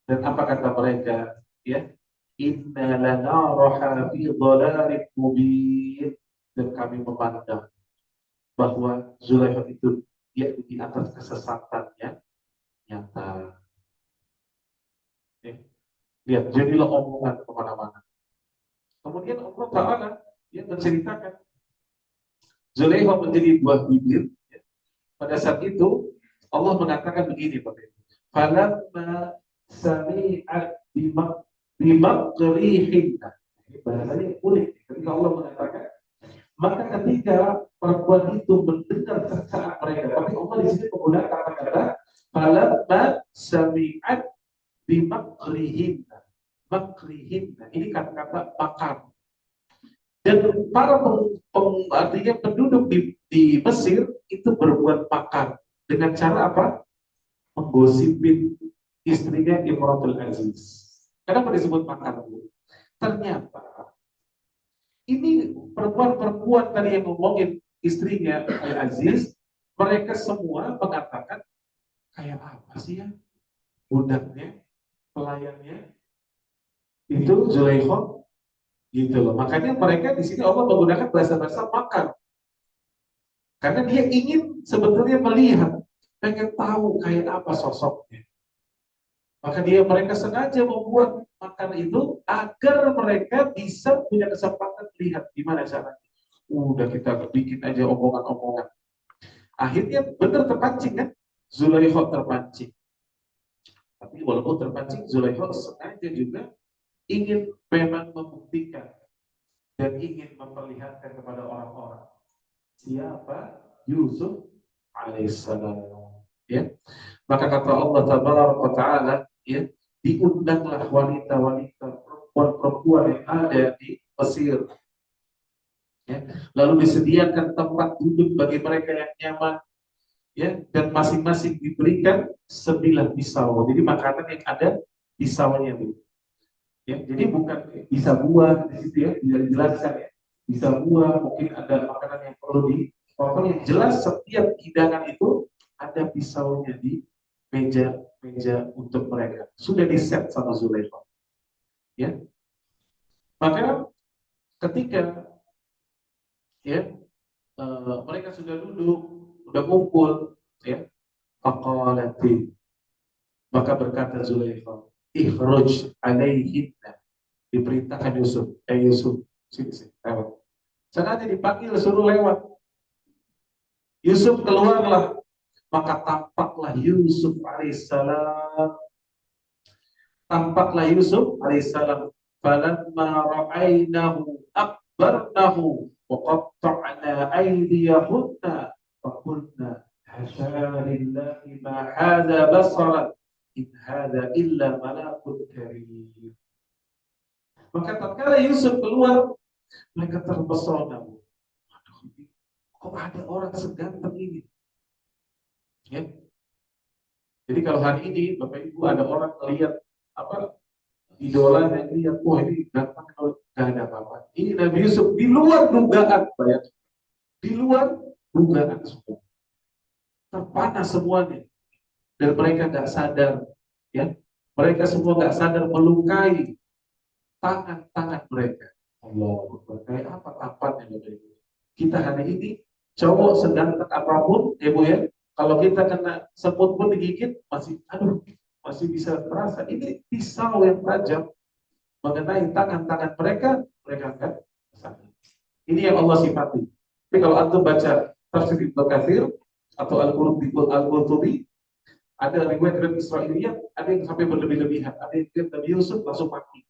Dan apa kata mereka? Ya, inna lanaraha fi dhalalin mubin. Dan kami memandang bahwa Zulaikha itu dia di atas kesesatannya nyata. Ya. Lihat, jadilah omongan kemana-mana. Kemudian Allah Ta'ala dia menceritakan Zulaikha menjadi buah bibir. Ya. Pada saat itu Allah mengatakan begini, Bapak Ibu. Falamma sami'at bimakrihinna. Ini bahasanya unik. Ketika Allah mengatakan, maka ketika perempuan itu mendengar cercaan mereka, tapi Allah di sini menggunakan kata-kata falamma sami'at bimakrihinna. Makrihinna. Ini kata-kata makar. Dan para artinya penduduk di Mesir itu berbuat makar dengan cara apa? Menggosipin istrinya Imratul Aziz. Kenapa disebut makar? Ternyata ini perempuan-perempuan tadi yang ngomongin istrinya Al-Aziz, mereka semua mengatakan kayak apa sih ya budaknya, pelayannya itu Zulaikha. Gitu loh. Makanya mereka di sini Allah menggunakan bahasa-bahasa makar. Karena dia ingin sebetulnya melihat, pengen tahu kayak apa sosoknya. Maka mereka sengaja membuat makar itu agar mereka bisa punya kesempatan melihat gimana caranya. Udah kita bikin aja omongan-omongan. Akhirnya benar terpancing kan? Zulaikha terpancing. Tapi walaupun terpancing, Zulaikha sengaja juga ingin memang membuktikan dan ingin memperlihatkan kepada orang-orang siapa Yusuf alaihissalam. Ya, maka kata Allah Taala, ya, diundanglah wanita-wanita, perempuan-perempuan yang ada di Mesir. Ya, lalu disediakan tempat duduk bagi mereka yang nyaman. Ya, dan masing-masing diberikan sebilah pisau. Jadi makanan yang ada pisaunya itu. Ya, jadi bukan bisa buah di situ ya, tidak dijelaskan ya. Bisa buah, mungkin ada makanan yang perlu dipotong. Yang jelas setiap hidangan itu ada pisaunya di meja untuk mereka. Sudah di-set sama Zulaikha. Ya. Maka ketika ya mereka sudah duduk, sudah kumpul, ya. Faqalatin, maka berkata Zulaikha, ikhruj alaihinna, diperintahkan Yusuf, Yusuf, sini, lewat. Sengaja dipanggil, suruh lewat. Yusuf keluarlah, maka tampaklah Yusuf alaihissalam. Tampaklah Yusuf alaihissalam. Falamma ra'ainahu akbarnahu wa qatta'na aydiyahunna wa qulna Hasyalillahi ma hadza basara in hadza illa malakun karim. Maka tatkala Yusuf keluar, mereka terpesona. Aduh, kok ada orang seganteng ini? Ya. Jadi kalau hari ini Bapak Ibu ada orang melihat apa idola yang lihat, wah ini ganteng, kalau nggak ada apa-apa. Ini Nabi Yusuf di luar dugaan, bayangkan. Di luar dugaan semua. Terpana semuanya. Dan mereka nggak sadar, ya. Mereka semua nggak sadar melukai tangan-tangan mereka. Allah, kayak apa tampannya Bapak Ibu? Kita hari ini cowok seganteng apapun, ya Bu ya, kalau kita kena semut pun digigit masih, aduh, masih bisa terasa. Ini pisau yang tajam mengenai tangan-tangan mereka, mereka akan sadar. Ini yang Allah sifati. Tapi kalau antum baca tafsir Ibnu Katsir atau Al-Qurtubi, ada riwayat dari Israiliyat, ada yang sampai berlebih-lebihan, ada yang Nabi Yusuf langsung mati.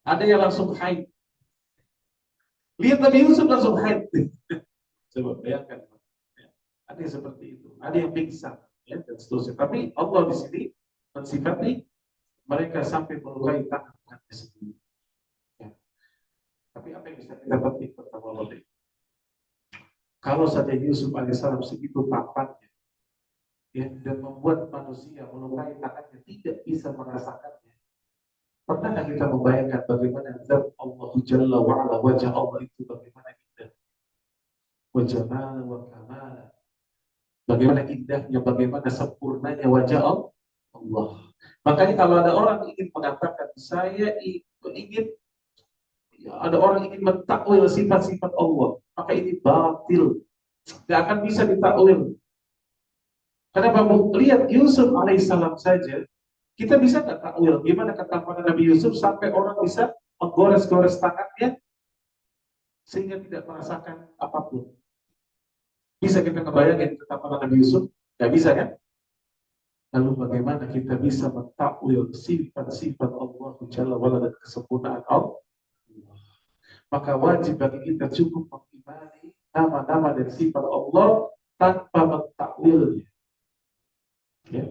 Ada yang langsung haid. Lihat Nabi Yusuf langsung haid. Coba bayangkan. Ada yang seperti itu. Ada yang pingsan, ya, dan seterusnya. Tapi Allah di sini mensifati mereka sampai melukai tangan-tangannya sendiri. Ya. Tapi apa yang bisa kita petik pertama kali? Kalau saja Yusuf alaihissalam segitu tampannya, ya, dan membuat manusia melukai tangannya tidak bisa merasakannya. Pernahkah kita membayangkan bagaimana zat Allah Jalla wa'ala, wajah Allah itu bagaimana indah, wajah mana wa kamala, bagaimana indahnya, bagaimana sempurnanya wajah Allah. Makanya kalau ada orang ingin mengatakan saya ingin, ada orang ingin mentakwil sifat-sifat Allah, maka ini batil, tidak akan bisa ditakwil. Kenapa? Lihat Yusuf alaihissalam saja, kita bisa nggak takwil gimana ketampanan Nabi Yusuf sampai orang bisa menggores-gores tangannya sehingga tidak merasakan apapun. Bisa kita ngebayangin ketampanan Nabi Yusuf? Nggak bisa kan? Lalu bagaimana kita bisa mentakwil sifat-sifat Allah Jalla wa'ala dan kesempurnaan Allah? Maka wajib bagi kita cukup mengimani nama-nama dan sifat Allah tanpa mentakwilnya. Ya.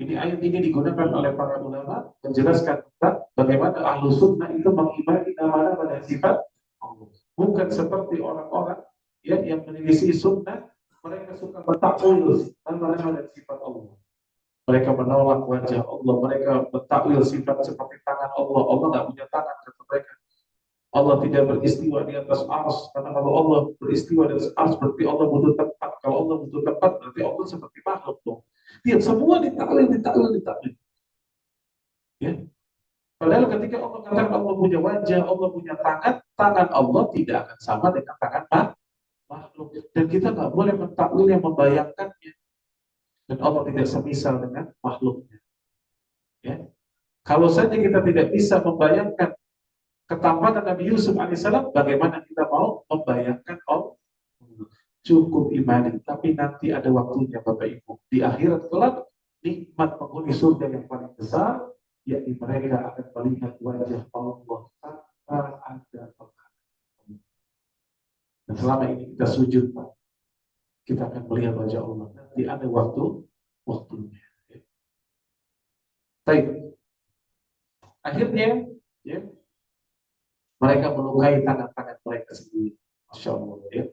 Ini ayat ini digunakan oleh para ulama menjelaskan tentang bagaimana ahlu sunnah itu mengimani nama-nama dan sifat Allah. Bukan seperti orang-orang yang menyelisih sunnah, mereka suka mentakwil nama-nama dan sifat Allah. Mereka menolak wajah Allah, mereka mentakwil sifat seperti tangan Allah. Allah nggak punya tangan, kata mereka. Allah tidak beristiwa di atas ars, karena kalau Allah beristiwa di atas ars berarti Allah butuh tempat. Kalau Allah butuh tempat berarti Allah seperti makhluk dong. Dia semua ditakwil. Ya. Padahal ketika Allah katakan Allah punya wajah, Allah punya tangan, tangan Allah tidak akan sama dengan tangan makhluk. Dan kita nggak boleh mentakwil yang membayangkannya. Dan Allah tidak semisal dengan makhluknya. Ya. Kalau saja kita tidak bisa membayangkan ketampanan Nabi Yusuf alaihissalam, bagaimana kita mau membayangkan Allah? Cukup imani, tapi nanti ada waktunya Bapak Ibu. Di akhirat kelak, nikmat penghuni surga yang paling besar, yakni mereka akan melihat wajah Allah tanpa ada penghalang. Dan selama ini kita sujud, Pak, kita akan melihat wajah Allah. Nanti ada waktunya. Baik. Akhirnya, ya, mereka melukai tangan-tangan mereka sendiri. Masya Allah, ya.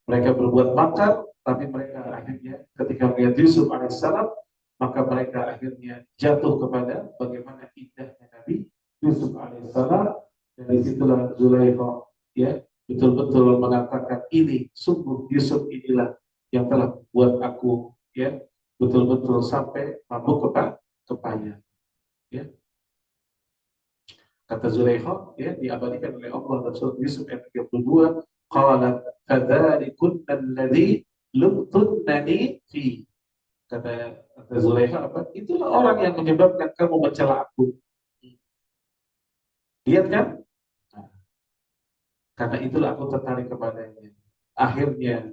Mereka berbuat makar, tapi mereka akhirnya ketika melihat Yusuf alaihissalam, maka mereka akhirnya jatuh kepada bagaimana indahnya Nabi Yusuf alaihissalam. Dan disitulah Zulaikha, ya, betul-betul mengatakan, ini sungguh Yusuf inilah yang telah buat aku, ya, betul-betul sampai mabuk kepayang. Ya. Kata Zulaikha, ya, diabadikan oleh Allah dalam surat Yusuf ayat 32, qalat fadzalikunna alladzi lumtunnani fi. Kata Zulaikha apa? Itulah orang yang menyebabkan kamu mencela aku. Lihat kan? Nah, karena itulah aku tertarik kepadanya. Akhirnya,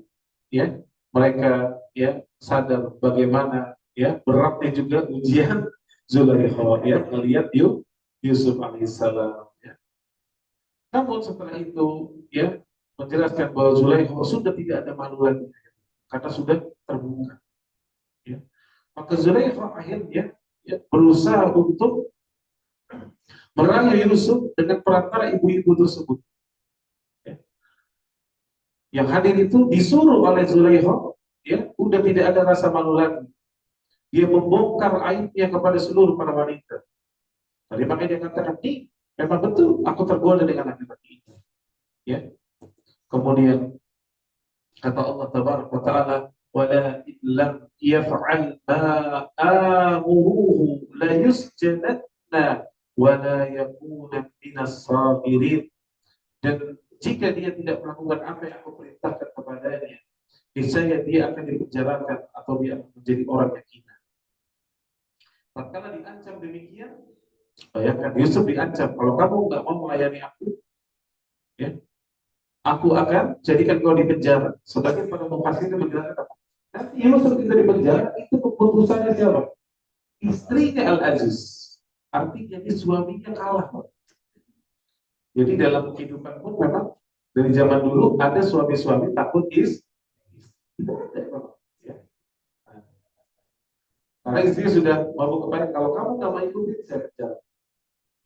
ya, mereka, ya, sadar bagaimana, ya, beratnya juga ujian Zulaikha, ya, melihat Yusuf alaihissalam. Ya. Namun setelah itu, ya, menjelaskan bahwa Zulaikha sudah tidak ada malu lagi karena sudah terbuka. Ya. Maka Zulaikha akhirnya ya, berusaha untuk merayu Yusuf dengan perantara ibu-ibu tersebut. Ya. Yang hadir itu disuruh oleh Zulaikha, ya, udah tidak ada rasa malu lagi. Dia membongkar aibnya kepada seluruh para wanita. Tadi makanya dia katakan, nih, memang betul aku tergoda dengan laki-laki ini. Ya. Kemudian kata Allah Tabaraka wa Ta'ala, wala lam yaf'al ma amuruhu la yusjadanna wa la yakuna minas sabirin. Dan jika dia tidak melakukan apa yang aku perintahkan kepadanya, niscaya dia akan dipenjarakan atau dia akan menjadi orang yang hina. Tatkala diancam demikian, bayangkan Yusuf diancam, kalau kamu nggak mau melayani aku, ya, aku akan jadikan kau di penjara. Sebagian para mufassir menjelaskan, nanti Yusuf kita di penjara itu keputusannya siapa? Istrinya Al-Aziz. Artinya ini suaminya kalah. Jadi dalam kehidupan pun memang dari zaman dulu ada suami-suami takut ya. Karena istri sudah mau kepada, kalau kamu nggak mau ikutin saya penjara.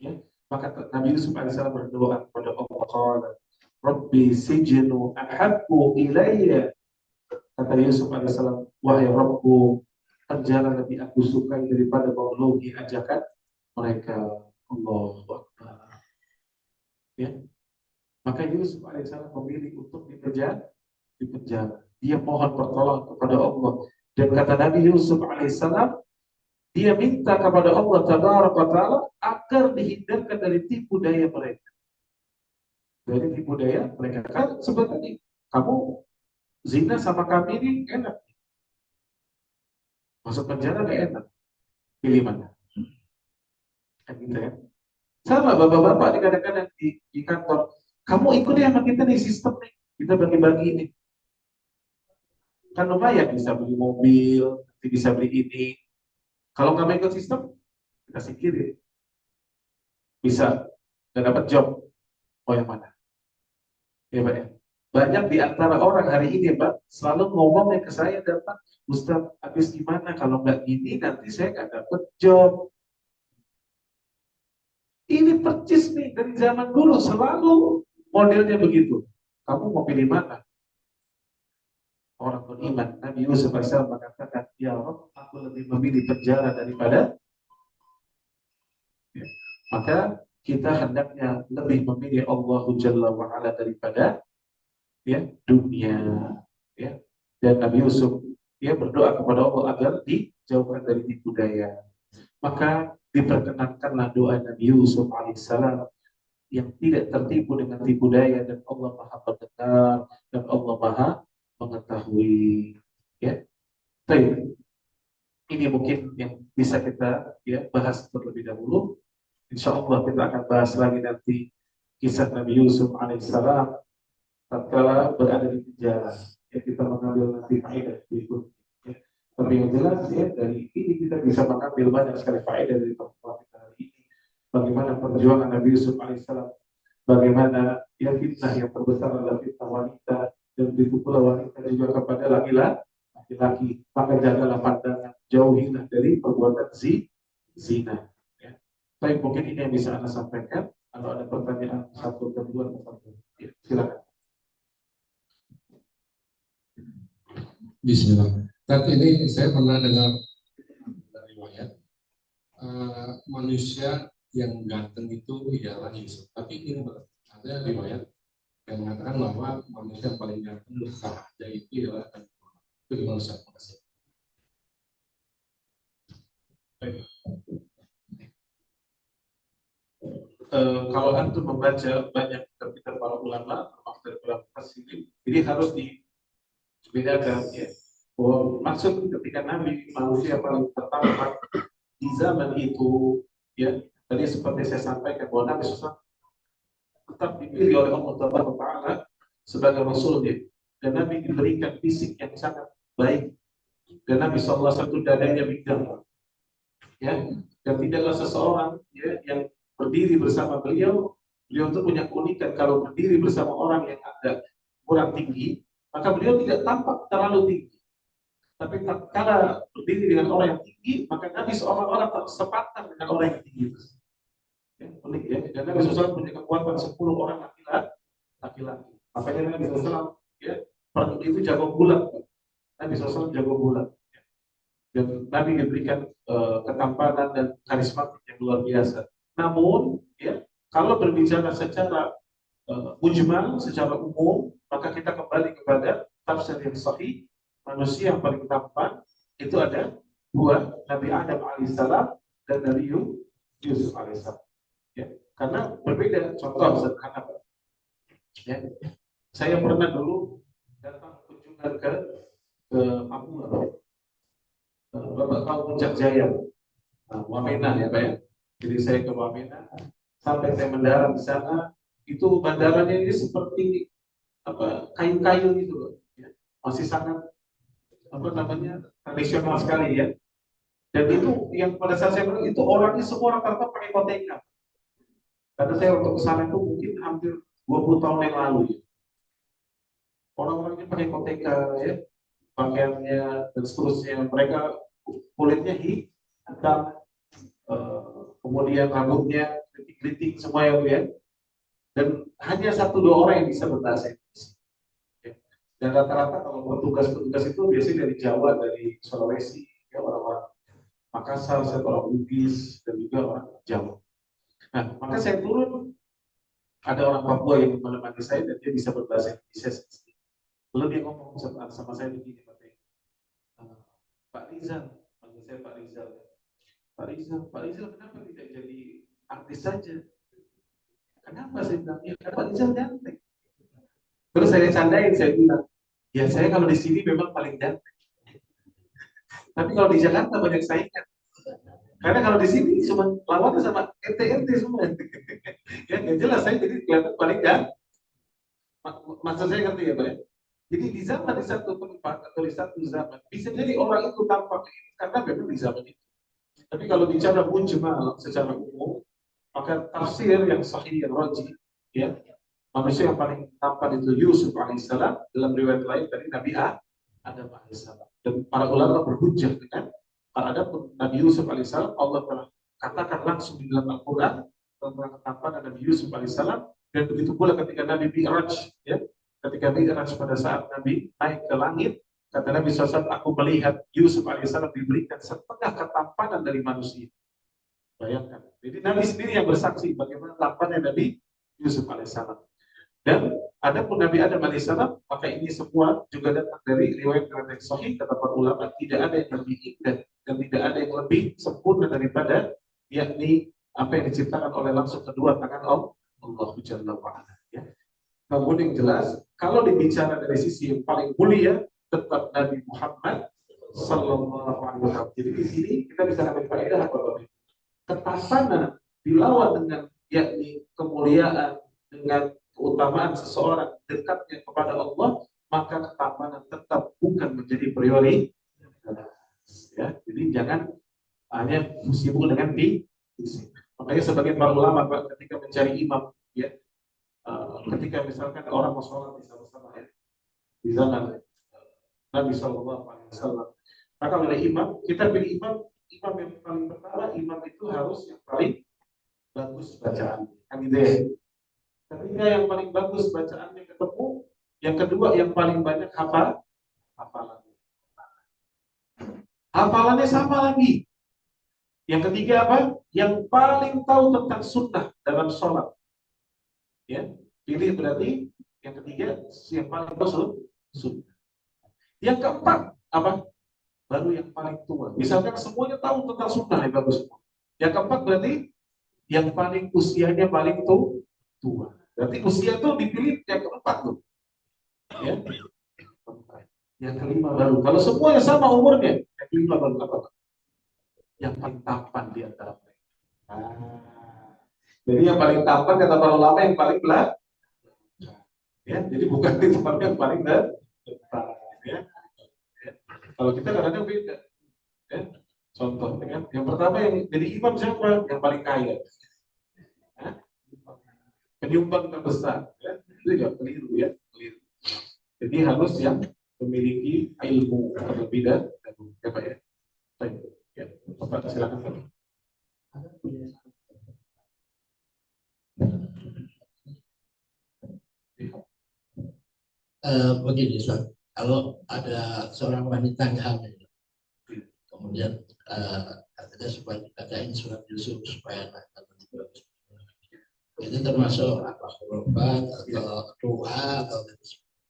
Ya. Maka Nabi Yusuf alaihissalam berdoa kepada Allah, Rabbi sijnu ahabbu ilayya. Kata Yusuf alaihissalam, wahai Rabbku, penjara lebih aku sukai daripada memenuhi ajakan mereka. Allahu Akbar. Ya. Maka Yusuf alaihissalam memilih untuk dipenjara. Dia mohon pertolongan kepada Allah. Dan kata Nabi Yusuf alaihissalam, dia minta kepada Allah Tabaraka wa Ta'ala agar dihindarkan dari tipu daya mereka. Dari tipu daya mereka. Kan sebenarnya kamu zina sama kami ini enak. Masuk penjara gak enak. Pilih mana? Kan gitu ya. Sama bapak-bapak kadang-kadang di kantor. Kamu ikut ya sama kita nih sistem nih. Kita bagi-bagi ini. Kan lumayan bisa beli mobil, nanti bisa beli ini. Kalau nggak mau ikut sistem, kita singkirin. Bisa nggak dapat job. Oh yang mana? Ya Pak ya. Banyak di antara orang hari ini Pak selalu ngomongnya ke saya, Pak Ustaz, habis gimana kalau nggak gini nanti saya nggak dapat job. Ini percis nih dari zaman dulu selalu modelnya begitu. Kamu mau pilih mana? Orang beriman Nabi Yusuf AS mengatakan, ya Rob, aku lebih memilih penjara daripada ya. Maka kita hendaknya lebih memilih Allah Jalla wa'ala daripada ya dunia ya. Dan Nabi Yusuf dia berdoa kepada Allah agar dijauhkan dari tipu daya. Maka diperkenankanlah doa Nabi Yusuf alaihissalam yang tidak tertipu dengan tipu daya, dan Allah Maha mendengar dan Allah Maha mengetahui ya. Baik, ini mungkin yang bisa kita ya bahas terlebih dahulu. Insya Allah kita akan bahas lagi nanti kisah Nabi Yusuf alaihissalam tatkala berada di penjara. Ya, kita mengambil nanti faedah berikut. Ya. Tapi yang jelas ya dari ini kita bisa mengambil banyak sekali faedah dari pertemuan kita hari ini. Bagaimana perjuangan Nabi Yusuf alaihissalam, bagaimana ya fitnah yang terbesar adalah fitnah wanita, dan begitu pula wanita juga kepada laki-laki. Maka jagalah pandangan, jauhilah dari perbuatan zina. Ya. Tapi mungkin ini yang bisa Anda sampaikan. Kalau ada pertanyaan satu atau dua, ya, silakan. Bismillah. Tapi ini saya pernah dengar dari riwayat manusia yang ganteng itu ialah Yusuf. Tapi ini ada riwayat yang mengatakan bahwa manusia yang paling ganteng sahaja itu ialah itu gimana Ustaz? Makasih. Kalau antum membaca banyak kitab para ulama, termasuk dari ulama Muslim, jadi harus dibedakan ya. Oh, maksud ketika Nabi manusia paling pertama di zaman itu ya, tadi seperti saya sampaikan bahwa Nabi SAW tetap dipilih oleh Allah Taala sebagai rasulnya, dan Nabi diberikan fisik yang sangat baik, dan Nabi SAW itu dadanya bidang ya, dan tidaklah seseorang ya yang berdiri bersama beliau itu punya keunikan kalau berdiri bersama orang yang ada kurang tinggi, maka beliau tidak tampak terlalu tinggi. Tapi tatkala berdiri dengan orang yang tinggi, maka Nabi seolah-olah sepadan dengan orang yang tinggi itu. Ya, unik ya. Dan Nabi SAW punya kekuatan 10 orang laki-laki. Makanya Nabi SAW ya, itu jago bulat. Nabi SAW jago bulat. Dan Nabi diberikan ketampanan dan karismatik yang luar biasa. Namun, ya, kalau berbicara secara mujmal, secara umum, maka kita kembali kepada tafsir yang sahih. Manusia yang paling tampan itu ada dua, Nabi Adam alaihissalam dan Nabi Yusuf alaihissalam. Ya, karena berbeda. Contoh sederhana, ya, saya pernah dulu datang kunjungan ke Papua. Bapak tahu Puncak Jaya, Wamena ya Pak ya. Jadi saya ke Wamena, sampai saya mendarat di sana, itu bandaranya ini seperti kayu-kayu gitu loh, ya. Masih sangat tradisional sekali ya. Dan itu yang pada saat saya bilang itu orangnya semua rata-rata pakai koteka. Karena saya waktu kesana itu mungkin hampir 20 tahun yang lalu ya. Orang-orangnya pakai koteka ya, pakaiannya dan seterusnya. Mereka kulitnya hitam, kemudian rambutnya keriting-keriting semua ya. Dan hanya 1-2 orang yang bisa berbahasa Indonesia. Ya. Dan rata-rata kalau petugas-petugas itu biasanya dari Jawa, dari Sulawesi, ya, orang-orang Makassar, orang Bugis, dan juga orang Jawa. Nah, maka saya turun, ada orang Papua yang menemani saya dan dia bisa berbahasa Indonesia. Lalu dia ngomong sama saya begini, Pak Rizal, panggil saya Pak Rizal. Pak Rizal kenapa tidak jadi artis saja? Kenapa saya bilang, ya karena Pak Rizal ganteng. Terus saya candain, saya bilang, ya saya kalau di sini memang paling ganteng. Tapi kalau di Jakarta banyak saingan. Karena kalau di sini cuma lawannya sama ente semua. Ya nggak jelas, saya jadi kelihatan paling ganteng. Maksud saya ngerti ya Pak ya? Jadi di zaman di satu tempat atau di satu zaman bisa jadi orang itu tampak karena memang di zaman itu. Tapi kalau bicara mujmal secara umum, maka tafsir yang sahih yang rajih, ya, manusia yang paling tampan itu Yusuf alaihissalam, dalam riwayat lain dari Nabi Adam alaihissalam. Dan para ulama berhujjah dengan ada Nabi Yusuf alaihissalam, Allah telah katakan langsung di dalam Al-Quran tentang ketampanan Nabi Yusuf alaihissalam. Dan begitu pula ketika Nabi Mi'raj, ya, ketika Mi'raj pada saat Nabi naik ke langit, kata Nabi SAW, aku melihat Yusuf alaihissalam diberikan setengah ketampanan dari manusia. Bayangkan. Jadi Nabi sendiri yang bersaksi bagaimana tampannya Nabi Yusuf alaihissalam. Dan adapun Nabi Adam alaihissalam, maka ini semua juga datang dari riwayat-riwayat yang sahih, kata para ulama, tidak ada yang lebih indah dan tidak ada yang lebih sempurna daripada yakni apa yang diciptakan oleh langsung kedua tangan Allah Jalla wa'ala, ya. Namun yang jelas, kalau dibicara dari sisi yang paling mulia, tetap Nabi Muhammad Sallallahu Alaihi Wasallam. Jadi di sini kita bisa ambil faedah apa? Ketampanan dilawan dengan yakni kemuliaan, dengan keutamaan seseorang dekatnya kepada Allah, maka ketampanan tetap bukan menjadi prioritas. Ya, jadi jangan hanya sibuk dengan fisik. Makanya sebagai para ulama ketika mencari imam, ya, ketika misalkan orang mau sholat bersama-sama ya, di zaman Nabi Shallallahu Alaihi Wasallam, maka oleh imam kita pilih imam yang paling pertama, imam itu harus yang paling bagus bacaan, kan gitu ya. Ketika yang paling bagus bacaannya ketemu, yang kedua yang paling banyak hafalannya sama lagi. Yang ketiga apa? Yang paling tahu tentang sunnah dalam sholat. Ya, pilih berarti yang ketiga yang paling tahu sunnah. Yang keempat apa? Baru yang paling tua. Misalkan semuanya tahu tentang sunnah yang bagus. Yang keempat berarti yang paling usianya paling tua. Berarti usia itu dipilih yang keempat tuh. Ya. Yang kelima baru. Kalau semuanya sama umurnya, yang kelima baru apa? Yang paling tampan di antara mereka. Jadi yang paling tampan kata para ulama yang paling belakang. Ya, jadi bukan di tempat yang paling depan. Ya. Kalau kita kadang-kadang beda. Ya. Contoh, kan? Yang pertama yang jadi imam siapa? Yang paling kaya. Penyumbang terbesar. Ya. Itu juga keliru ya. Keliru. Jadi harus yang memiliki ilmu terlebih dahulu, ya Pak ya. Baik, ya, Bapak silakan Pak. Begini, Ustaz. Kalau ada seorang wanita yang hamil, kemudian katanya supaya dibacain surat Yusuf supaya anak bagus. Itu termasuk apa khurafat atau doa atau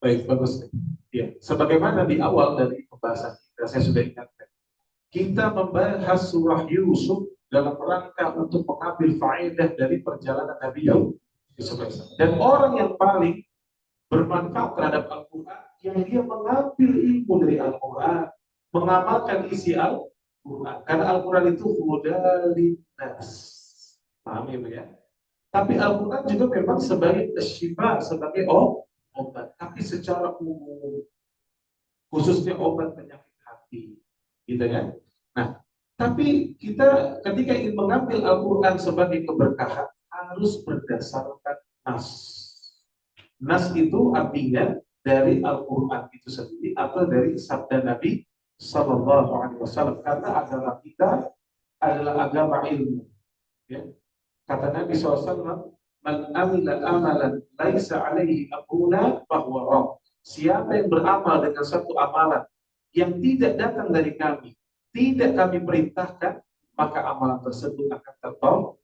Baik, bagus. Ya, sebagaimana di awal dari pembahasan kita, saya sudah ingatkan. Kita membahas surah Yusuf dalam rangka untuk mengambil faedah dari perjalanan Nabi Yusuf. Dan orang yang paling bermanfaat terhadap Al-Quran, yang dia mengambil ilmu dari Al-Quran, mengamalkan isi Al-Quran. Karena Al-Quran itu hudalinas. Paham ya? Tapi Al-Quran juga memang sebagai syifa, sebagai obat. Tapi secara umum, khususnya obat penyakit hati, gitu ya. Nah, tapi kita ketika ingin mengambil Al-Quran sebagai keberkahan harus berdasarkan nas. Nas itu artinya dari Al-Quran itu sendiri atau dari sabda Nabi Sallallahu Alaihi Wasallam. Karena agama kita adalah agama ilmu. Ya. Kata Nabi SAW, "Man amila amalan laisa alaihi amruna bahwa rad." Siapa yang beramal dengan satu amalan yang tidak datang dari kami, tidak kami perintahkan, maka amalan tersebut akan tertolak.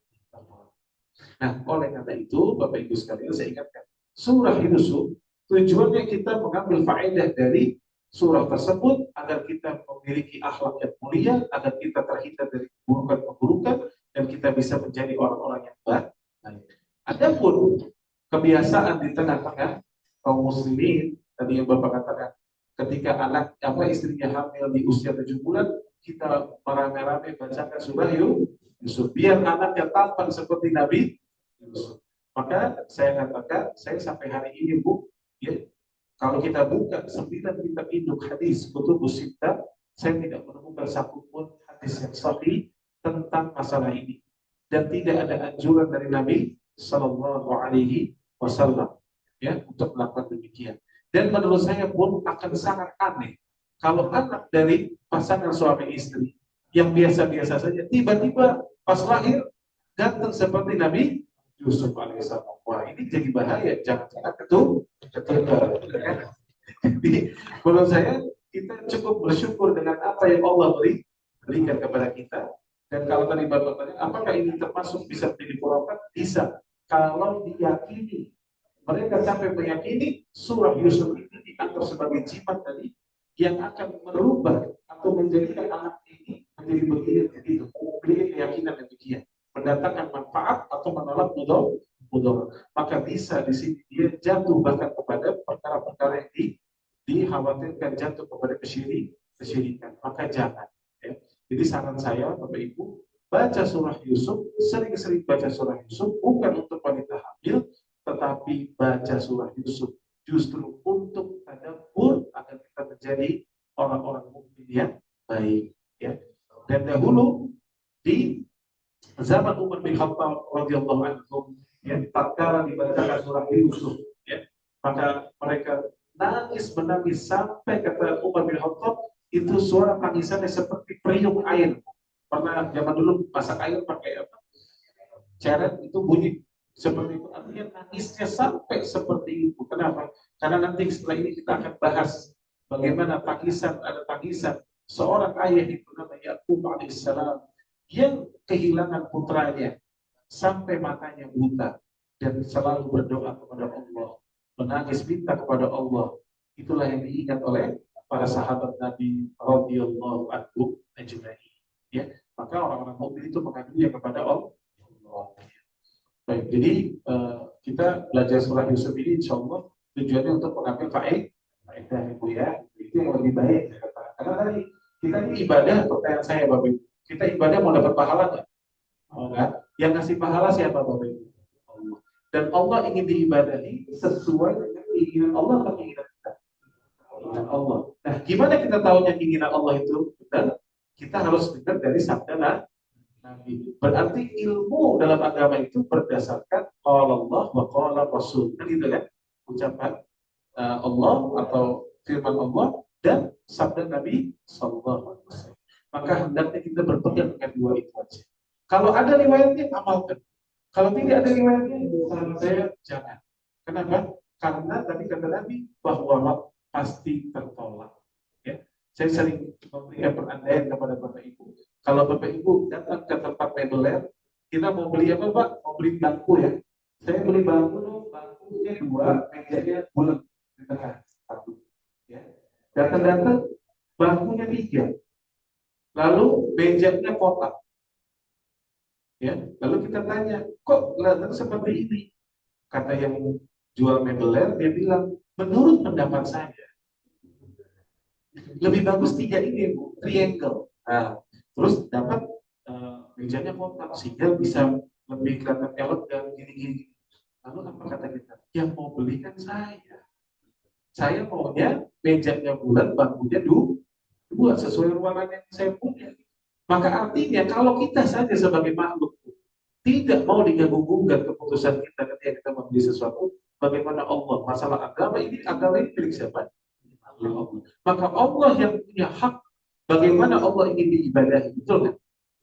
Nah, oleh karena itu, Bapak Ibu sekalian, saya ingatkan, surah Yusuf tujuannya kita mengambil faedah dari surah tersebut agar kita memiliki akhlak yang mulia, agar kita terhindar dari keburukan-keburukan, dan kita bisa menjadi orang-orang yang baik. Adapun kebiasaan di tengah-tengah kaum muslimin, tadi yang Bapak katakan, ketika istrinya hamil di usia 7 bulan, kita merame-rame bacakan surah Yusuf, biar anaknya tampan seperti Nabi Yusuf. Maka saya katakan, saya sampai hari ini Bu, ya, kalau kita buka 9 kitab induk hadis kutubus sittah, saya tidak menemukan satupun hadis yang sahih tentang masalah ini, dan tidak ada anjuran dari Nabi Sallallahu Alaihi Wasallam ya untuk melakukan demikian. Dan menurut saya pun akan sangat aneh kalau anak dari pasangan suami istri yang biasa-biasa saja tiba-tiba pas lahir ganteng seperti Nabi Yusuf alaihissalam. Wah, ini jadi bahaya, jangan-jangan ketunda. Jadi menurut saya kita cukup bersyukur dengan apa yang Allah berikan kepada kita. Dan kalau tadi Bapak tanya, apakah ini termasuk bisa menjadi khurafat? Bisa. Kalau diyakini, mereka sampai meyakini surah Yusuf ini dianggap sebagai jimat tadi yang akan merubah atau menjadikan anak ini menjadi begini, begitu. Memiliki keyakinan demikian, mendatangkan manfaat atau menolak mudarat. Maka bisa di sini dia jatuh bahkan kepada perkara-perkara yang dikhawatirkan jatuh kepada kesyirikan. Maka jangan. Ya. Jadi saran saya, Bapak Ibu, baca surah Yusuf, sering-sering baca surah Yusuf, bukan untuk wanita hamil, tetapi baca surah Yusuf justru untuk tadabbur agar kita menjadi orang-orang mukmin yang baik. Ya. Dan dahulu di zaman Umar bin Khattab radhiyallahu anhu, ya, tatkala dibacakan surah Yusuf, ya, maka mereka menangis sampai kata Umar bin Khattab itu suara tangisannya seperti periuk air. Pernah zaman dulu masak air pakai apa? Ceret, itu bunyi seperti itu. Artinya tangisnya sampai seperti itu. Kenapa? Karena nanti setelah ini kita akan bahas bagaimana ada tangisan seorang ayah itu namanya Yaqub alaihissalam yang kehilangan putranya sampai matanya buta dan selalu berdoa kepada Allah, menangis minta kepada Allah. Itulah yang diingat oleh para sahabat Nabi radhiyallahu anhu ajma'in. Ya, maka orang-orang mukmin itu mengadunya kepada Allah. Baik, jadi kita belajar surah Yusuf ini insya Allah tujuannya untuk mengambil faedah Ibu ya. Itu yang lebih baik. Karena tadi kita ini ibadah, pertanyaan saya Bapak Ibu, kita ibadah mau dapat pahala nggak? Oh, enggak. Yang ngasih pahala siapa Bapak Ibu? Allah. Dan Allah ingin diibadahi sesuai dengan keinginan Allah atau keinginan kita? Keinginan Allah. Nah, gimana kita tahunya keinginan Allah itu benar? Kita harus dengar dari sabda Nabi. Berarti ilmu dalam agama itu berdasarkan qala Allah wa qala Rasul. Kan itu kan ucapan Allah atau firman Allah dan sabda Nabi Sallallahu Alaihi Wasallam. Maka hendaknya kita berpegang dengan dua itu aja. Kalau ada riwayatnya, amalkan. Kalau tidak ada riwayatnya, saran saya jangan. Kenapa? Karena tadi kata Nabi bahwa pasti tertolak. Ya, saya sering memberikan perandaian kepada Bapak Ibu. Kalau Bapak Ibu datang ke tempat mebeler, kita mau beli apa Pak? Mau beli bangku ya. Saya beli bangku, bangkunya dua, mejanya bulat di tengah satu. Ya. Datang-datang bangkunya tiga, lalu mejanya kotak. Ya, lalu kita tanya, kok datang seperti ini? Kata yang jual mebeler, dia bilang, menurut pendapat saya, lebih bagus tiga ini, Bu, triangle. Nah, terus dapat mejanya kotak, sehingga bisa lebih kelihatan elegan, gini-gini. Lalu apa kata kita? Yang mau beli kan saya. Saya maunya mejanya bulat, bangkunya dua, sesuai ruangan yang saya punya. Maka artinya kalau kita saja sebagai makhluk tidak mau digabung-gabungkan keputusan kita ketika kita membeli sesuatu, bagaimana Allah? Masalah agama ini milik siapa? Allah. Maka Allah yang punya hak bagaimana Allah ingin diibadahi, betul kan?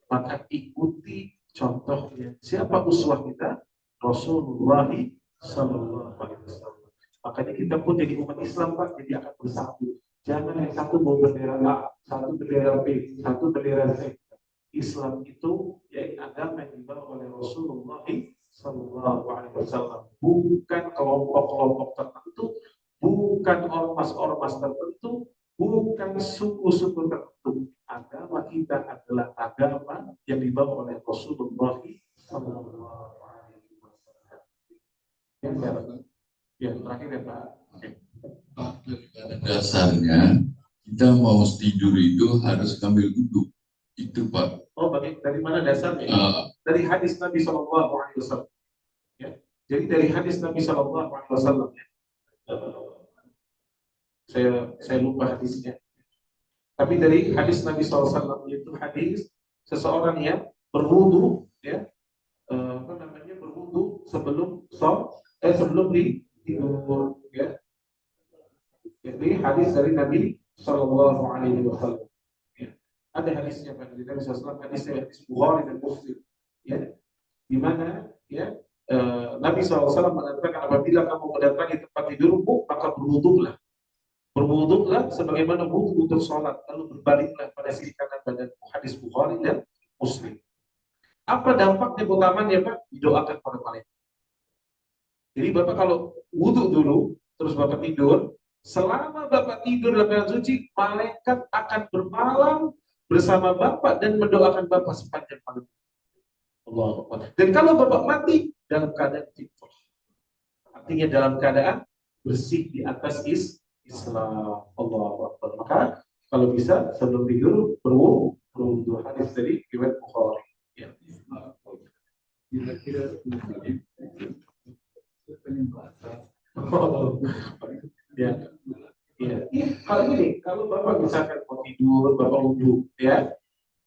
Maka ikuti contohnya. Siapa uswah kita? Rasulullah Sallallahu Alaihi Wasallam. Makanya kita pun jadi umat Islam Pak, jadi akan bersatu. Jangan yang satu bawa bendera A, satu bendera B, satu bendera Z. Islam itu yaitu agama yang dibawa oleh Rasulullah Sallallahu Alaihi Wasallam, bukan kelompok-kelompok tertentu, bukan ormas-ormas tertentu, bukan suku-suku tertentu. Agama kita adalah agama yang dibawa oleh Rasulullah Sallallahu Alaihi Wasallam. Yang terakhir ya Pak. Pak, pada dasarnya kita mau tidur itu harus ambil wudhu. Itu Pak. Oh, dari mana dasarnya? Dari hadis Nabi Sallallahu Alaihi Wasallam. Ya. Jadi dari hadis Nabi Sallallahu Alaihi Wasallam. Ya. Saya lupa hadisnya. Tapi dari hadis Nabi SAW itu hadis seseorang yang berwudu, ya, berwudu sebelum tidur, ya. Jadi hadis dari Nabi Sallallahu Alaihi Wasallam. Ada hadisnya Pak dari Nabi SAW, hadisnya hadis Bukhari dan Muslim, ya, di mana ya Nabi SAW mengatakan apabila kamu mendatangi tempat tidurmu maka berwuduklah sebagaimana wudu untuk sholat, lalu berbaliklah pada sisi kanan badanmu. Hadis Bukhari dan Muslim. Apa dampaknya utamanya Pak? Didoakan pada malaikat. Jadi Bapak kalau wudu dulu terus Bapak tidur, selama Bapak tidur dalam keadaan suci, malaikat akan bermalam bersama Bapak dan mendoakan Bapak sepanjang malam. Allah. Dan kalau Bapak mati dalam keadaan fitrah, artinya dalam keadaan bersih di atas Islam. Allah. Maka kalau bisa sebelum tidur berwudu. Hadis dari riwayat Bukhari. Ya. Kira-kira Ya. Ya. Kalau ini, kalau Bapak misalkan mau tidur, Bapak wudu, ya,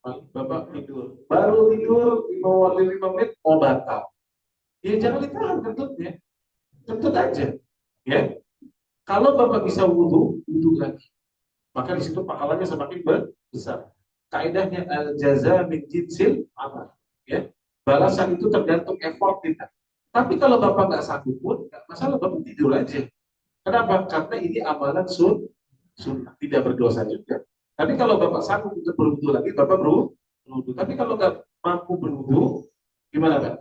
Bapak tidur, baru tidur 5 menit mau batal, ya jangan ditahan kentutnya, kentut aja, ya. Kalau Bapak bisa wudu lagi, maka di situ pahalanya semakin besar. Kaidahnya al-jaza min jinsil amal, ya. Balasan itu tergantung effort kita. Tapi kalau Bapak nggak sanggup pun, nggak masalah, Bapak tidur aja. Kenapa? Karena ini amalan sunnah, tidak berdosa juga. Tapi kalau Bapak sanggup untuk berwudu lagi, Bapak berwudu. Tapi kalau nggak mampu berwudu, gimana Pak?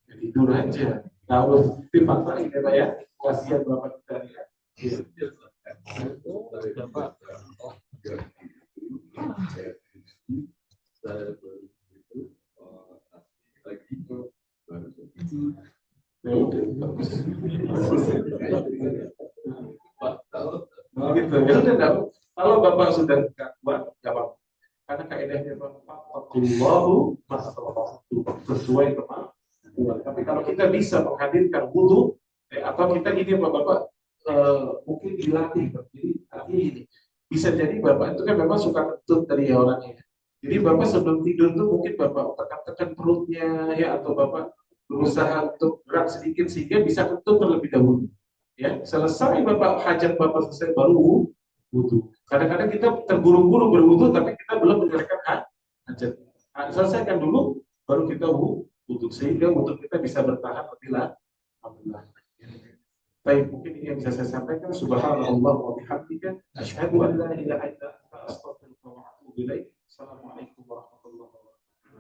Ya, tidur aja. Nah, harus dipaksain ya Pak ya. Kasihan Bapak kita ya. Bapak. Gitu. Kalau Bapak sudah tidak kuat, tidak apa-apa. Karena kaidahnya Allahu sesuai kemampuan. Tapi kalau kita bisa menghadirkan wudu, atau kita ini Bapak mungkin dilatih. Jadi artinya ini bisa jadi Bapak itu kan memang suka kentut dari orangnya. Jadi Bapak sebelum tidur tuh mungkin Bapak tekan-tekan perutnya ya, atau Bapak berusaha untuk gerak sedikit sehingga bisa kentut terlebih dahulu. Ya, selesai Bapak hajat Bapak selesai baru wudhu. Kadang-kadang kita terburu-buru berwudhu tapi kita belum menyelesaikan hajat. Selesaikan dulu baru kita wudhu sehingga wudhu kita bisa bertahan lebih lama. Alhamdulillah. Baik, mungkin ini yang bisa saya sampaikan. Subhanallah wa bihamdika asyhadu an la ilaha illa